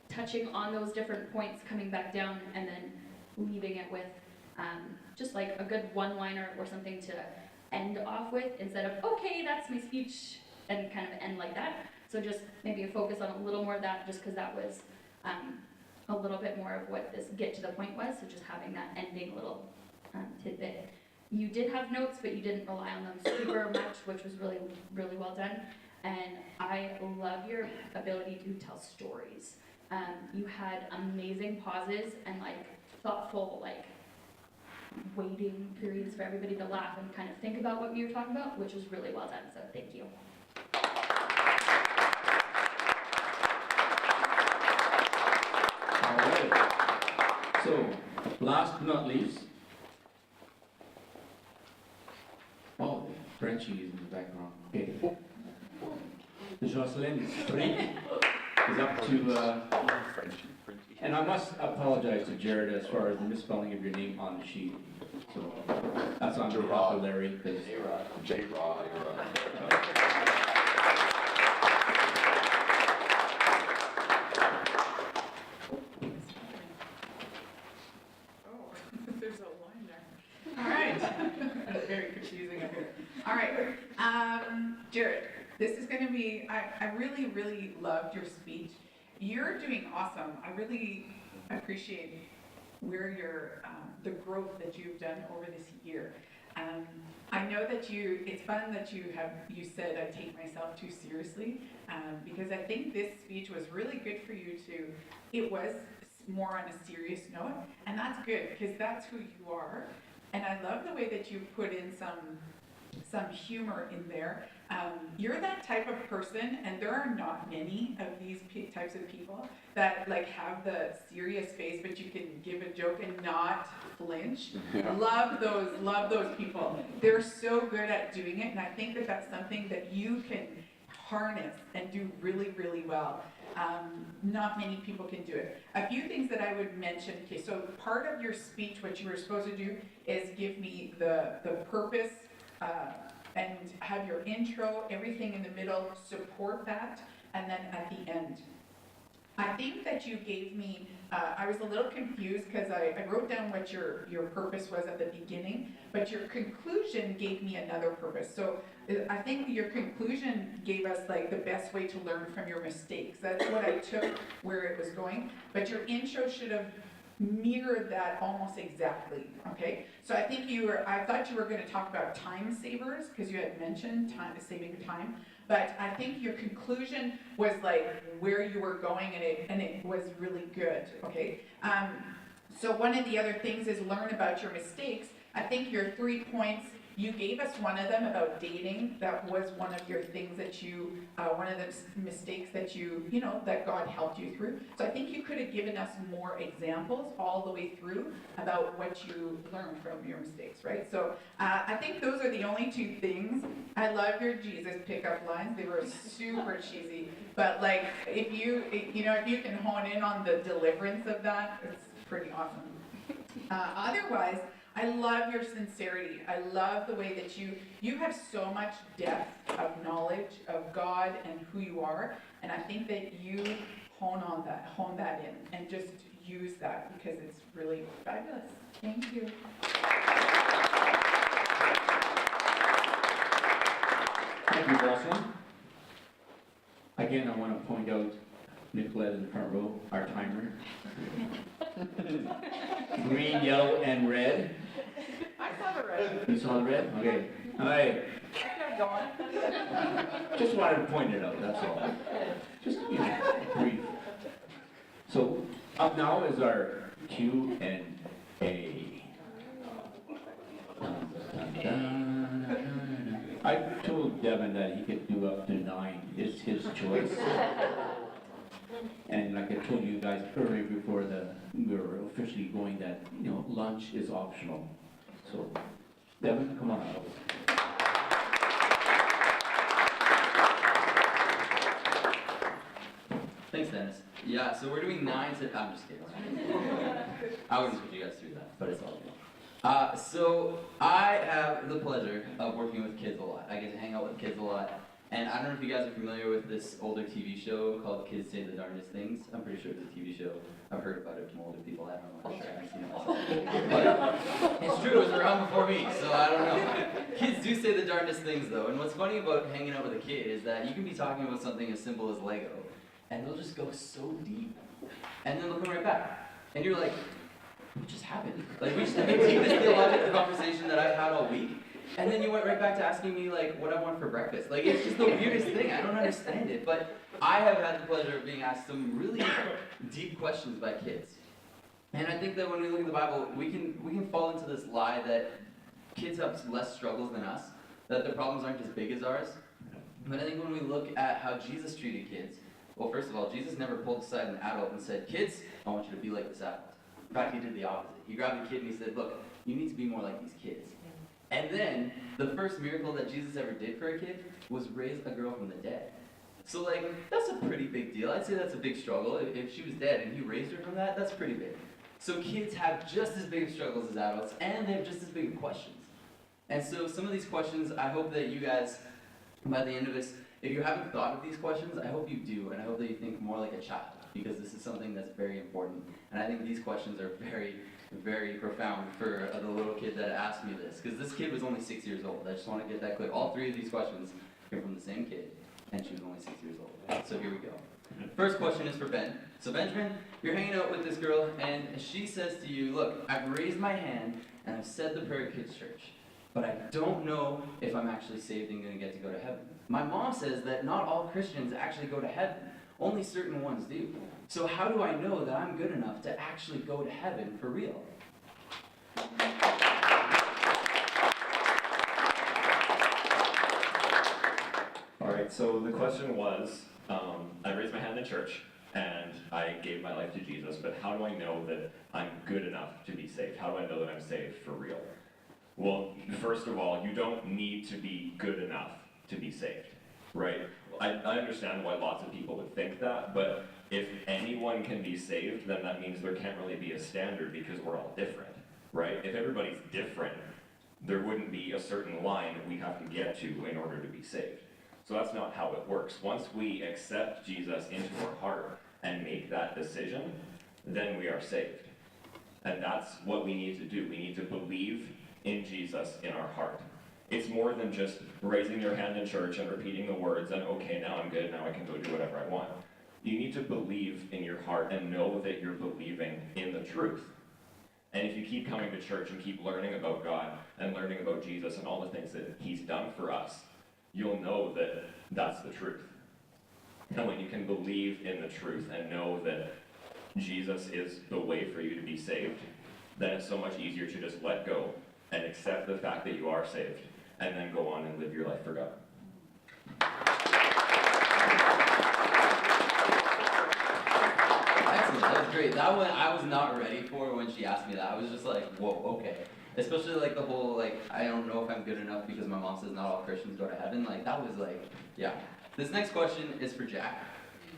touching on those different points, coming back down, and then leaving it with just like a good one-liner or something to end off with instead of, okay, that's my speech, and kind of end like that. So just maybe a focus on a little more of that, just because that was a little bit more of what this get to the point was, so just having that ending little tidbit. You did have notes, but you didn't rely on them super much, which was really, really well done. And I love your ability to tell stories. You had amazing pauses and like thoughtful, like waiting periods for everybody to laugh and kind of think about what you were talking about, which was really well done. So thank you. All right. So, last but not least, oh, Frenchie is in the background. Okay. Jocelyn Spring is up to, and I must apologize to Jared as far as the misspelling of your name on the sheet. So that's on behalf of Larry. J-Rod. There's a line there. All right. That's very confusing up here. All right. Jared, this is going to be, I really, really loved your speech. You're doing awesome. I really appreciate where your, the growth that you've done over this year. I know that it's fun that you said I take myself too seriously, because I think this speech was really good for you it was more on a serious note, and that's good, because that's who you are. And I love the way that you put in some some humor in there. You're that type of person, and there are not many of these types of people that like have the serious face, but you can give a joke and not flinch. Love those people. They're so good at doing it, and I think that that's something that you can harness and do really, really well. Not many people can do it. A few things that I would mention. Okay, so part of your speech, what you were supposed to do is give me the purpose, and have your intro, everything in the middle, support that, and then at the end. I think that you gave me, I was a little confused because I wrote down what your purpose was at the beginning, but your conclusion gave me another purpose. So I think your conclusion gave us like the best way to learn from your mistakes. That's what I took where it was going, but your intro should have mirrored that almost exactly, okay? So I think I thought you were gonna talk about time savers, because you had mentioned saving time, but I think your conclusion was like where you were going, and it was really good, okay? So one of the other things is learn about your mistakes. I think your 3 points, you gave us one of them about dating. That was one of your things that you, one of the mistakes that you know, that God helped you through. So I think you could have given us more examples all the way through about what you learned from your mistakes, right? So I think those are the only 2 things. I love your Jesus pickup lines. They were super cheesy, but like if you can hone in on the deliverance of that, it's pretty awesome. Otherwise, I love your sincerity. I love the way that you have so much depth of knowledge of God and who you are, and I think that you hone that in, and just use that because it's really fabulous. Thank you. Thank you, Jocelyn. Again, I want to point out Nicolette in the front row, our timer. Green, yellow, and red. I saw the red. You saw the red? Okay. All right. I got going. Just wanted to point it out, that's all. Just, brief. So, up now is our Q&A. I told Devin that he could do up to 9. It's his choice. And like I told you guys earlier before we were officially going that, lunch is optional. So, Devin, come on out. Thanks, Dennis. Yeah, so we're doing 9 to... I'm just kidding. I wouldn't put you guys through that, but it's all good. So I have the pleasure of working with kids a lot. I get to hang out with kids a lot. And I don't know if you guys are familiar with this older TV show called Kids Say the Darndest Things. I'm pretty sure it's a TV show. I've heard about it from older people. I don't know for sure. I haven't seen it myself. But it's true. It was around before me, so I don't know. Kids do say the darndest things, though. And what's funny about hanging out with a kid is that you can be talking about something as simple as Lego, and they'll just go so deep. And then they'll come right back. And you're like, what just happened? Like, we just had this theological conversation that I've had all week. And then you went right back to asking me, like, what I want for breakfast. Like, it's just the weirdest thing. I don't understand it. But I have had the pleasure of being asked some really deep questions by kids. And I think that when we look at the Bible, we can fall into this lie that kids have less struggles than us, that their problems aren't as big as ours. But I think when we look at how Jesus treated kids, well, first of all, Jesus never pulled aside an adult and said, kids, I want you to be like this adult. In fact, he did the opposite. He grabbed the kid and he said, look, you need to be more like these kids. And then, the first miracle that Jesus ever did for a kid was raise a girl from the dead. So, like, that's a pretty big deal. I'd say that's a big struggle. If she was dead and he raised her from that, that's pretty big. So kids have just as big of struggles as adults, and they have just as big of questions. And so some of these questions, I hope that you guys, by the end of this, if you haven't thought of these questions, I hope you do, and I hope that you think more like a child, because this is something that's very important. And I think these questions are very, very profound for the little kid that asked me this, because this kid was only 6 years old. I just want to get that clear. All 3 of these questions came from the same kid, and she was only 6 years old. So here we go. First question is for Ben. So Benjamin, you're hanging out with this girl, and she says to you, look, I've raised my hand, and I've said the prayer at Kids Church, but I don't know if I'm actually saved and going to get to go to heaven. My mom says that not all Christians actually go to heaven. Only certain ones do. So how do I know that I'm good enough to actually go to heaven for real? All right, so the question was, I raised my hand in church and I gave my life to Jesus, but how do I know that I'm good enough to be saved? How do I know that I'm saved for real? Well, first of all, you don't need to be good enough to be saved, right? I understand why lots of people would think that, but if anyone can be saved, then that means there can't really be a standard because we're all different, right? If everybody's different, there wouldn't be a certain line that we have to get to in order to be saved. So that's not how it works. Once we accept Jesus into our heart and make that decision, then we are saved. And that's what we need to do. We need to believe in Jesus in our heart. It's more than just raising your hand in church and repeating the words and, okay, now I'm good, now I can go do whatever I want. You need to believe in your heart and know that you're believing in the truth. And if you keep coming to church and keep learning about God and learning about Jesus and all the things that He's done for us, you'll know that that's the truth. And when you can believe in the truth and know that Jesus is the way for you to be saved, then it's so much easier to just let go and accept the fact that you are saved and then go on and live your life for God. Excellent, that was great. That one I was not ready for when she asked me that. I was just like, whoa, okay. Especially like the whole, like, I don't know if I'm good enough because my mom says not all Christians go to heaven. Like, that was like, yeah. This next question is for Jack.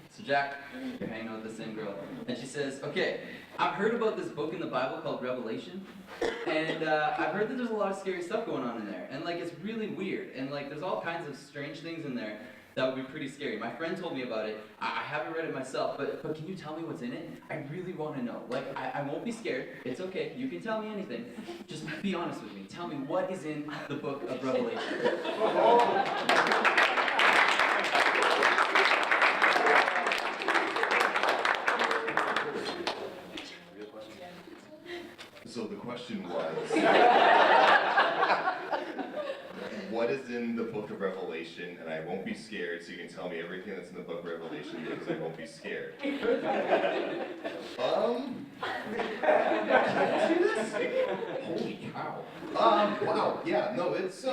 So Jack, you're hanging out with the same girl. And she says, okay, I've heard about this book in the Bible called Revelation. And I've heard that there's a lot of scary stuff going on in there. And like, it's really weird. And like, there's all kinds of strange things in there that would be pretty scary. My friend told me about it. I haven't read it myself, but can you tell me what's in it? I really want to know. Like, I won't be scared. It's okay. You can tell me anything. Just be honest with me. Tell me what is in the book of Revelation. So the question was, what is in the book of Revelation? And I won't be scared, so you can tell me everything that's in the book of Revelation because I won't be scared. Can I do this? Holy cow. Wow, yeah, no, it's,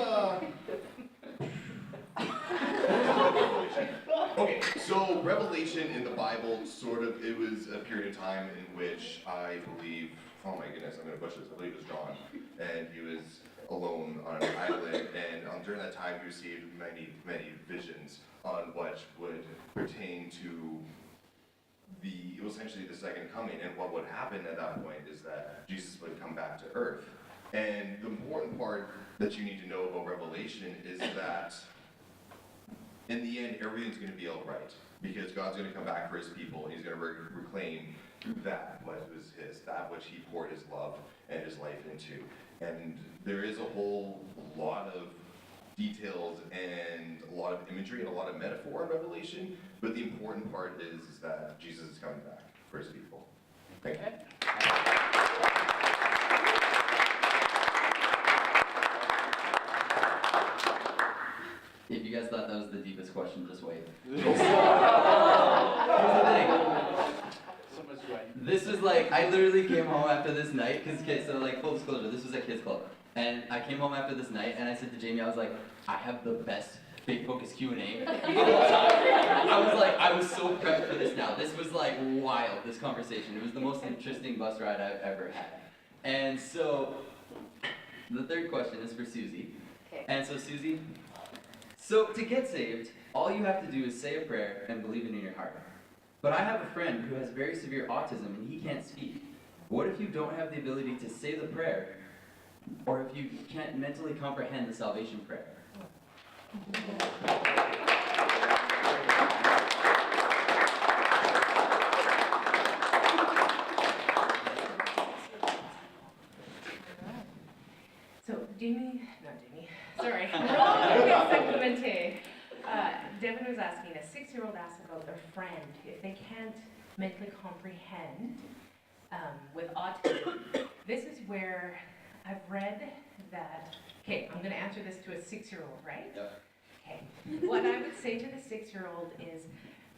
Okay, so Revelation in the Bible, sort of, it was a period of time in which I believe, oh my goodness, I'm going to butcher this, I believe it was John, and he was alone on an island, and during that time he received many, many visions on what would pertain to it was essentially the second coming, and what would happen at that point is that Jesus would come back to earth. And the important part that you need to know about Revelation is that in the end, everything's going to be all right, because God's going to come back for His people, and He's going to reclaim that what was His, that which He poured His love and His life into. And there is a whole lot of details and a lot of imagery and a lot of metaphor in Revelation, but the important part is that Jesus is coming back for His people. Thank you. If you guys thought that was the deepest question, just wait. Here's the thing. This was like, I literally came home after this night, because, okay, so like, full disclosure, this was at Kids Club. And I came home after this night, and I said to Jamie, I was like, I have the best Big Focus Q&A of all time. I was like, I was so prepped for this now. This was like wild, this conversation. It was the most interesting bus ride I've ever had. And so, the third question is for Susie. Okay. And so Susie, so to get saved, all you have to do is say a prayer and believe it in your heart. But I have a friend who has very severe autism and he can't speak. What if you don't have the ability to say the prayer, or if you can't mentally comprehend the salvation prayer? So, sorry, Clemente. Devin was asking, a 6-year-old asked about their friend if they can't mentally comprehend with autism. This is where I've read that, okay, I'm going to answer this to a 6-year-old, right? Yep. Okay. What I would say to the 6-year-old is,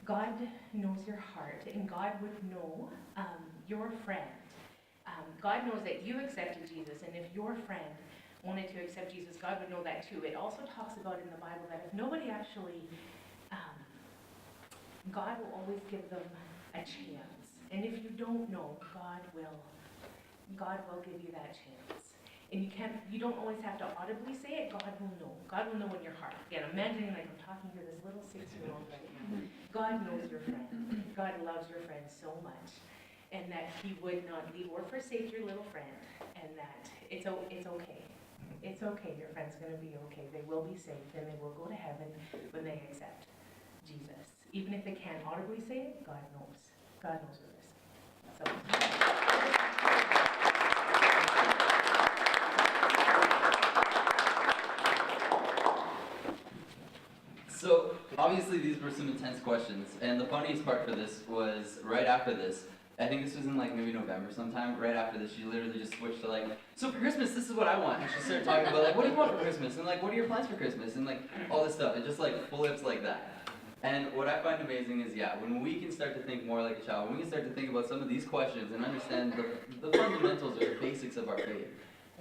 God knows your heart, and God would know your friend. God knows that you accepted Jesus, and if your friend wanted to accept Jesus, God would know that too. It also talks about in the Bible that if nobody actually, God will always give them a chance. And if you don't know, God will give you that chance. And you don't always have to audibly say it, God will know. God will know in your heart. Again, imagining like I'm talking to this little 6-year-old right now. God knows your friend. God loves your friend so much. And that he would not leave or forsake your little friend. And that it's okay. It's okay. Your friend's going to be okay. They will be saved and they will go to heaven when they accept Jesus. Even if they can't audibly say it, God knows. God knows where it is. So obviously these were some intense questions, and the funniest part for this was right after this. I think this was in like maybe November sometime. Right after this, she literally just switched to like, so for Christmas, this is what I want. And she started talking about like, what do you want for Christmas? And like, what are your plans for Christmas? And like all this stuff. It just like flips like that. And what I find amazing is, yeah, when we can start to think more like a child, when we can start to think about some of these questions and understand the fundamentals or the basics of our faith,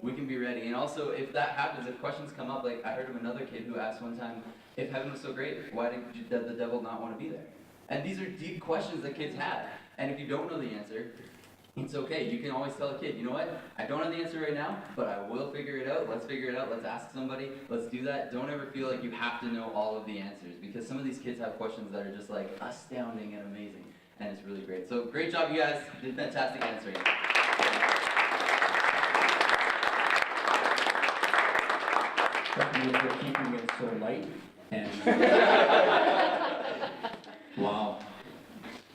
we can be ready. And also, if that happens, if questions come up, like I heard of another kid who asked one time, if heaven was so great, why did the devil not want to be there? And these are deep questions that kids have. And if you don't know the answer, it's okay. You can always tell a kid, you know what? I don't know the answer right now, but I will figure it out. Let's figure it out. Let's ask somebody. Let's do that. Don't ever feel like you have to know all of the answers, because some of these kids have questions that are just like astounding and amazing. And it's really great. So great job, you guys. You did fantastic answering. Thank you for keeping it so light. And wow.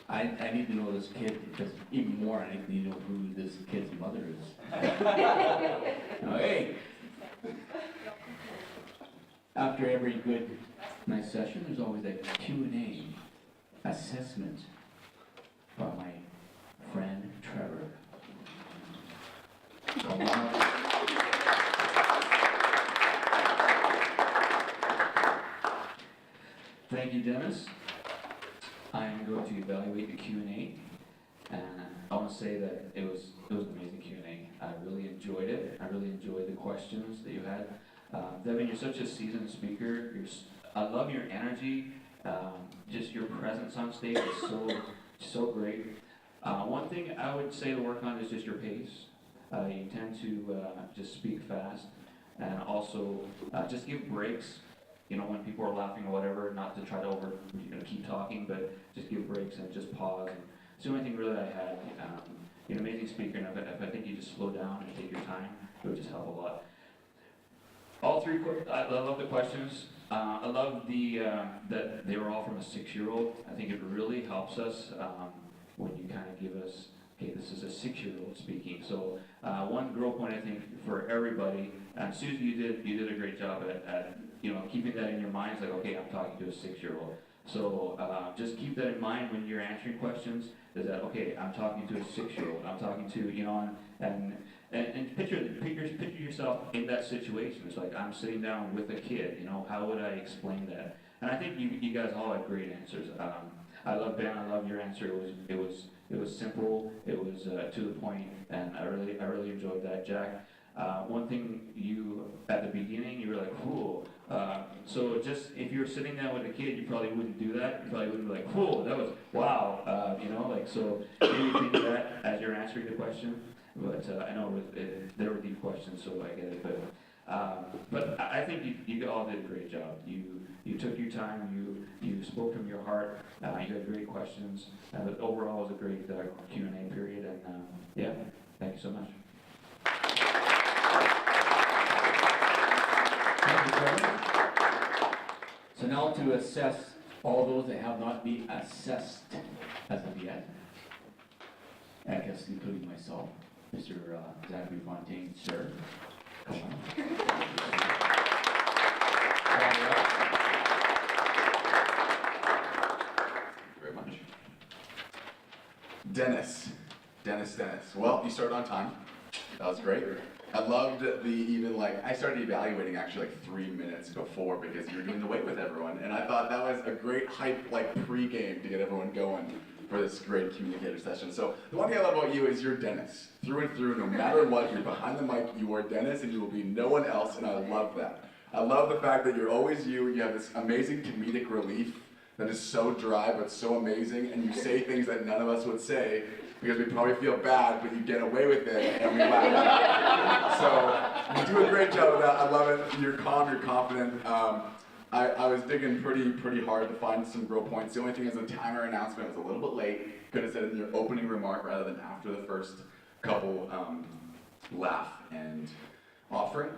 I need to know this kid, because even more, I need to know who this kid's mother is. Hey! After every good, nice session, there's always a Q&A assessment by my friend Trevor. Thank you, Dennis. I am going to evaluate the Q&A, and I want to say that it was an amazing Q&A. I really enjoyed it. I really enjoyed the questions that you had. Devin, you're such a seasoned speaker. I love your energy. Just your presence on stage is so great. One thing I would say to work on is just your pace. You tend to just speak fast, and also just give breaks. You know, when people are laughing or whatever, not to try to keep talking, but just give breaks and just pause. And it's the only thing really I had. You're an amazing speaker, and if I think you just slow down and take your time, it would just help a lot. All three, I love the questions. I love that they were all from a 6-year-old. I think it really helps us when you kind of give us, okay, this is a 6-year-old speaking. So one girl point I think for everybody, and Susie, you did a great job at keeping that in your mind. It's like, okay, I'm talking to a 6-year-old. So just keep that in mind when you're answering questions. Is that okay? I'm talking to a 6-year-old. I'm talking to and picture yourself in that situation. It's like I'm sitting down with a kid. How would I explain that? And I think you guys all had great answers. I love Ben. I love your answer. It was simple. It was to the point, and I really enjoyed that, Jack. One thing at the beginning, you were like, "Cool." So just if you were sitting down with a kid, you probably wouldn't do that. You probably wouldn't be like, "Cool, that was wow." So maybe think of that as you're answering the question. But I know there were deep questions, so I get it. But I think you all did a great job. You took your time. You spoke from your heart. You had great questions. Overall, it was a great Q&A period. And yeah, thank you so much. Thank you, Trevor. So now to assess all those that have not been assessed as of yet, I guess including myself, Mr. Zachary Fontaine, sir. Come on. Thank you very much. Dennis. Well, you started on time. That was great. I loved I started evaluating actually like 3 minutes before because you were doing the weight with everyone, and I thought that was a great hype, like pre-game to get everyone going. for this great communicator session. So the one thing I love about you is you're Dennis. Through and through, no matter what, you're behind the mic, you are Dennis, and you will be no one else, and I love that. I love the fact that you're always you have this amazing comedic relief that is so dry but so amazing, and you say things that none of us would say, because we probably feel bad, but you get away with it, and we laugh. So you do a great job of that. I love it. You're calm, you're confident. I was digging pretty hard to find some grow points. The only thing is the timer announcement was a little bit late. Could have said it in your opening remark rather than after the first couple laugh and offering.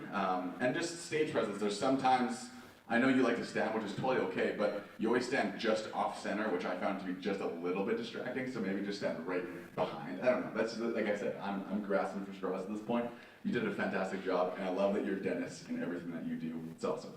And just stage presence. There's sometimes, I know you like to stand, which is totally okay, but you always stand just off center, which I found to be just a little bit distracting, so maybe just stand right behind. I don't know, that's just, like I said, I'm grasping for straws at this point. You did a fantastic job, and I love that you're Dennis in everything that you do. It's awesome.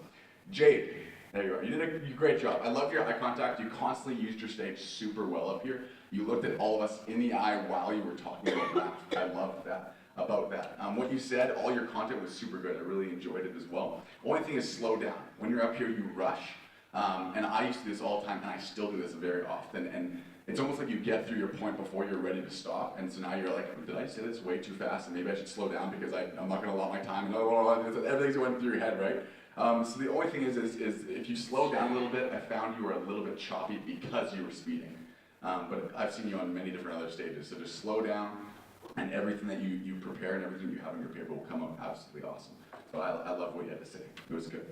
Jade, there you are. You did a great job. I love your eye contact. You constantly used your stage super well up here. You looked at all of us in the eye while you were talking about that. I loved that. About that. What you said, all your content was super good. I really enjoyed it as well. Only thing is slow down. When you're up here, you rush. And I used to do this all the time, and I still do this very often. And it's almost like you get through your point before you're ready to stop. And so now you're like, did I say this way too fast? And maybe I should slow down because I'm not going to allot my time. And everything's going through your head, right? So the only thing is if you slow down a little bit, I found you were a little bit choppy because you were speeding. But I've seen you on many different other stages. So just slow down. And everything that you prepare and everything you have in your paper will come up absolutely awesome. So I love what you had to say. It was good.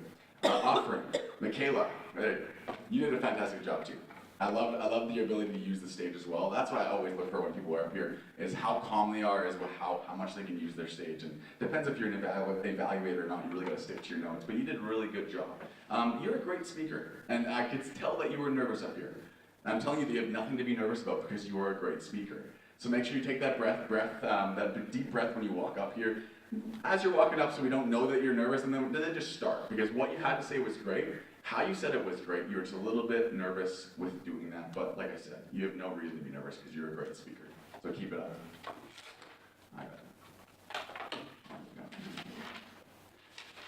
Offering. Michaela, you did a fantastic job too. I love the ability to use the stage as well. That's what I always look for when people are up here, is how calm they are, is how much they can use their stage. And depends if you're an evaluator or not, you really got to stick to your notes. But you did a really good job. You're a great speaker, and I could tell that you were nervous up here. And I'm telling you that you have nothing to be nervous about because you are a great speaker. So make sure you take that that deep breath when you walk up here. As you're walking up, so we don't know that you're nervous, and then just start. Because what you had to say was great. How you said it was great. You were just a little bit nervous with doing that. But like I said, you have no reason to be nervous because you're a great speaker. So keep it up. I got it.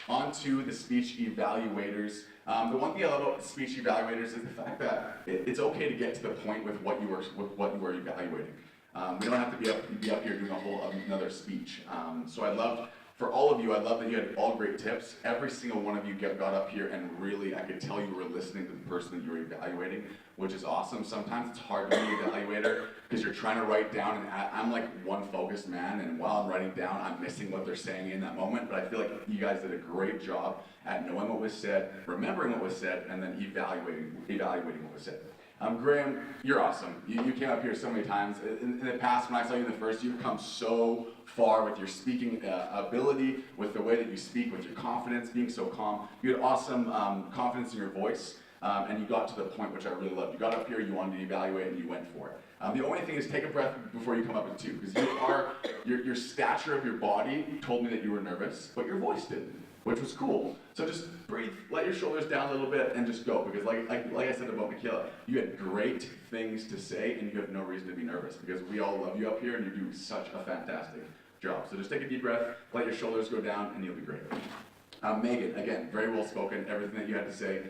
On to the speech evaluators. The one thing I love about speech evaluators is the fact that it's okay to get to the point with what you are evaluating. We don't have to be up here doing a whole another speech. So for all of you, I love that you had all great tips. Every single one of you got up here and really, I could tell you were listening to the person that you were evaluating, which is awesome. Sometimes it's hard to be an evaluator because you're trying to write down, and I'm like one focused man, and while I'm writing down, I'm missing what they're saying in that moment. But I feel like you guys did a great job at knowing what was said, remembering what was said, and then evaluating what was said. Graham, you're awesome. You came up here so many times. In the past, when I saw you in the first, you've come so far with your speaking ability, with the way that you speak, with your confidence, being so calm. You had awesome confidence in your voice, and you got to the point which I really loved. You got up here, you wanted to evaluate, and you went for it. The only thing is take a breath before you come up in two, because your stature of your body told me that you were nervous, but your voice didn't, which was cool. So just breathe, let your shoulders down a little bit, and just go. Because like I said about Michaela, you had great things to say, and you have no reason to be nervous, because we all love you up here, and you're doing such a fantastic job. So just take a deep breath, let your shoulders go down, and you'll be great. Megan, again, very well spoken. Everything that you had to say,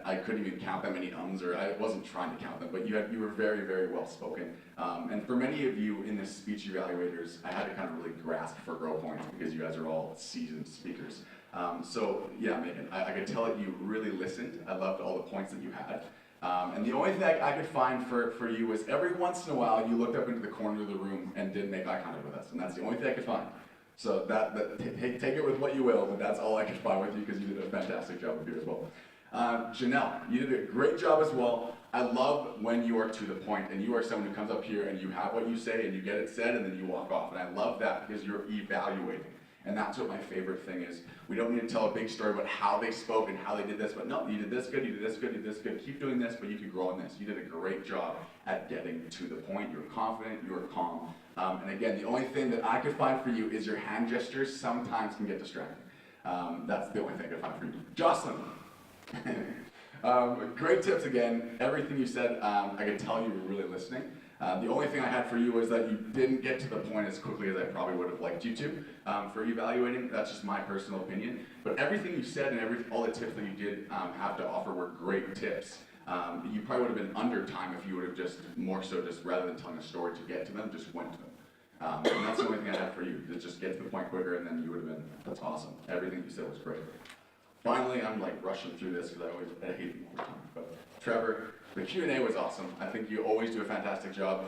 I couldn't even count that many ums, or I wasn't trying to count them, but you were very, very well spoken. And for many of you in this speech evaluators, I had to kind of really grasp for grow points because you guys are all seasoned speakers. So yeah, Megan, I could tell that you really listened. I loved all the points that you had. And the only thing I could find for you was every once in a while you looked up into the corner of the room and didn't make eye contact with us, and that's the only thing I could find. So take it with what you will, but that's all I could find with you because you did a fantastic job with you as well. Janelle, you did a great job as well. I love when you are to the point, and you are someone who comes up here and you have what you say and you get it said and then you walk off. And I love that because you're evaluating. And that's what my favorite thing is. We don't need to tell a big story about how they spoke and how they did this, but no, you did this good, you did this good, you did this good. Keep doing this, but you could grow on this. You did a great job at getting to the point. You were confident, you were calm. And again, the only thing that I could find for you is your hand gestures sometimes can get distracting. That's the only thing I could find for you. Jocelyn. Great tips again. Everything you said, I could tell you were really listening. The only thing I had for you was that you didn't get to the point as quickly as I probably would have liked you to for evaluating. That's just my personal opinion. But everything you said and all the tips that you did have to offer were great tips. You probably would have been under time if you would have just more so just rather than telling a story to get to them, just went to them. And that's the only thing I have for you, to just get to the point quicker, and then you would have been, that's awesome. Everything you said was great. Finally, I'm like rushing through this because I hate being over time. But Trevor, the Q&A was awesome. I think you always do a fantastic job.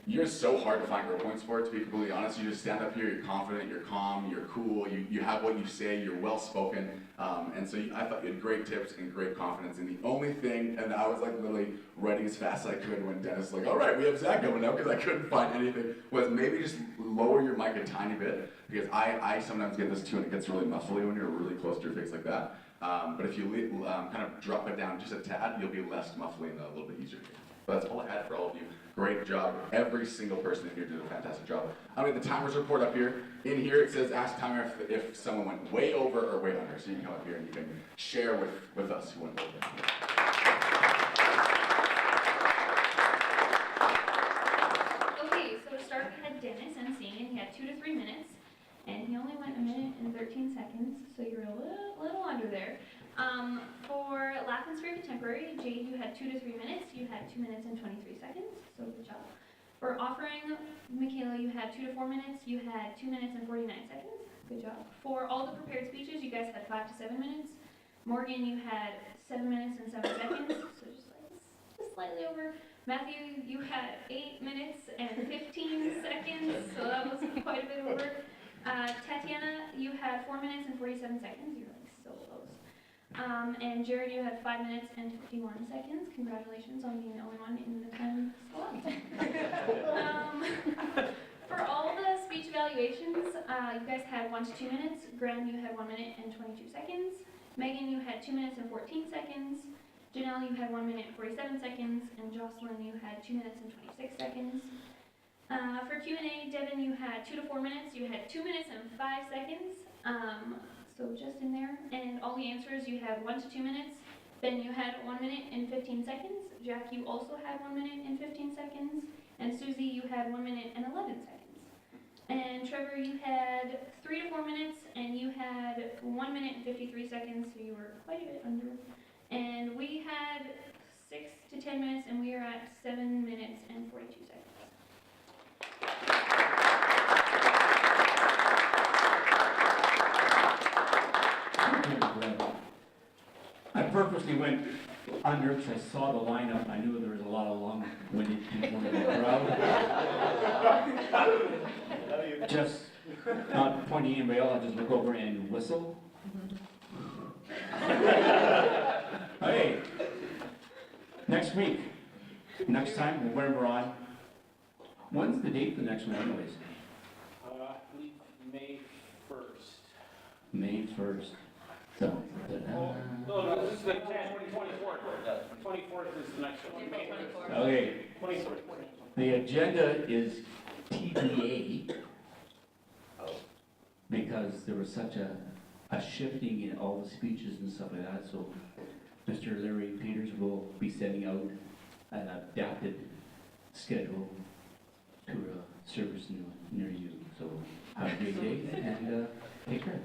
You're so hard to find growth points for, to be completely honest. You just stand up here, you're confident, you're calm, you're cool, you have what you say, you're well spoken. And so I thought you had great tips and great confidence. And the only thing, and I was like literally writing as fast as I could when Dennis was like, all right, we have Zach coming up, because I couldn't find anything, was maybe just lower your mic a tiny bit, because I sometimes get this too, and it gets really muffly when you're really close to your face like that. But if you kind of drop it down just a tad, you'll be less muffly and a little bit easier. But that's all I had for all of you. Great job. Every single person in here did a fantastic job. I'm going to get the timers report up here. In here it says ask timer if someone went way over or way under. So you can come up here and you can share with us who went over. Okay, so to start, we had Dennis emceeing, and he had 2 to 3 minutes, and he only went 1 minute and 13 seconds, so you're a little under there. For Laugh and Spirit Contemporary, Jade, you had 2 to 3 minutes. You had 2 minutes and 23 seconds, so good job. For Offering, Michaela, you had 2 to 4 minutes. You had 2 minutes and 49 seconds. Good job. For all the prepared speeches, you guys had 5 to 7 minutes. Morgan, you had 7 minutes and 7 seconds, so just slightly over. Matthew, you had 8 minutes and 15 seconds, so that was quite a bit over. Tatiana, you had 4 minutes and 47 seconds. You're like so close. And Jared, you had 5 minutes and 51 seconds. Congratulations on being the only one in the time slot. For all the speech evaluations, you guys had 1 to 2 minutes. Graham, you had 1 minute and 22 seconds. Megan, you had 2 minutes and 14 seconds. Janelle, you had 1 minute and 47 seconds. And Jocelyn, you had 2 minutes and 26 seconds. For Q&A, Devin, you had 2 to 4 minutes. You had 2 minutes and 5 seconds. So just in there. And all the answers, you had 1 to 2 minutes. Ben, you had 1 minute and 15 seconds. Jack, you also had 1 minute and 15 seconds. And Susie, you had 1 minute and 11 seconds. And Trevor, you had 3 to 4 minutes, and you had 1 minute and 53 seconds, so you were quite a bit under. And we had 6 to 10 minutes, and we are at 7 minutes and 42 seconds. I purposely went under because I saw the lineup. I knew there was a lot of long-winded people in the crowd. Just not pointing anybody out, I'll just look over and whistle. Hey, next week, next time, when we're on, when's the date for the next one anyways? I believe May 1st. May 1st. So, No, this is the 24th. 24th is the next one. May 1st. okay, 24th. the agenda is TBA because there was such a shifting in all the speeches and stuff like that, so Mr. Larry Peters will be sending out an adapted schedule to a service near you. So have a great day and take care.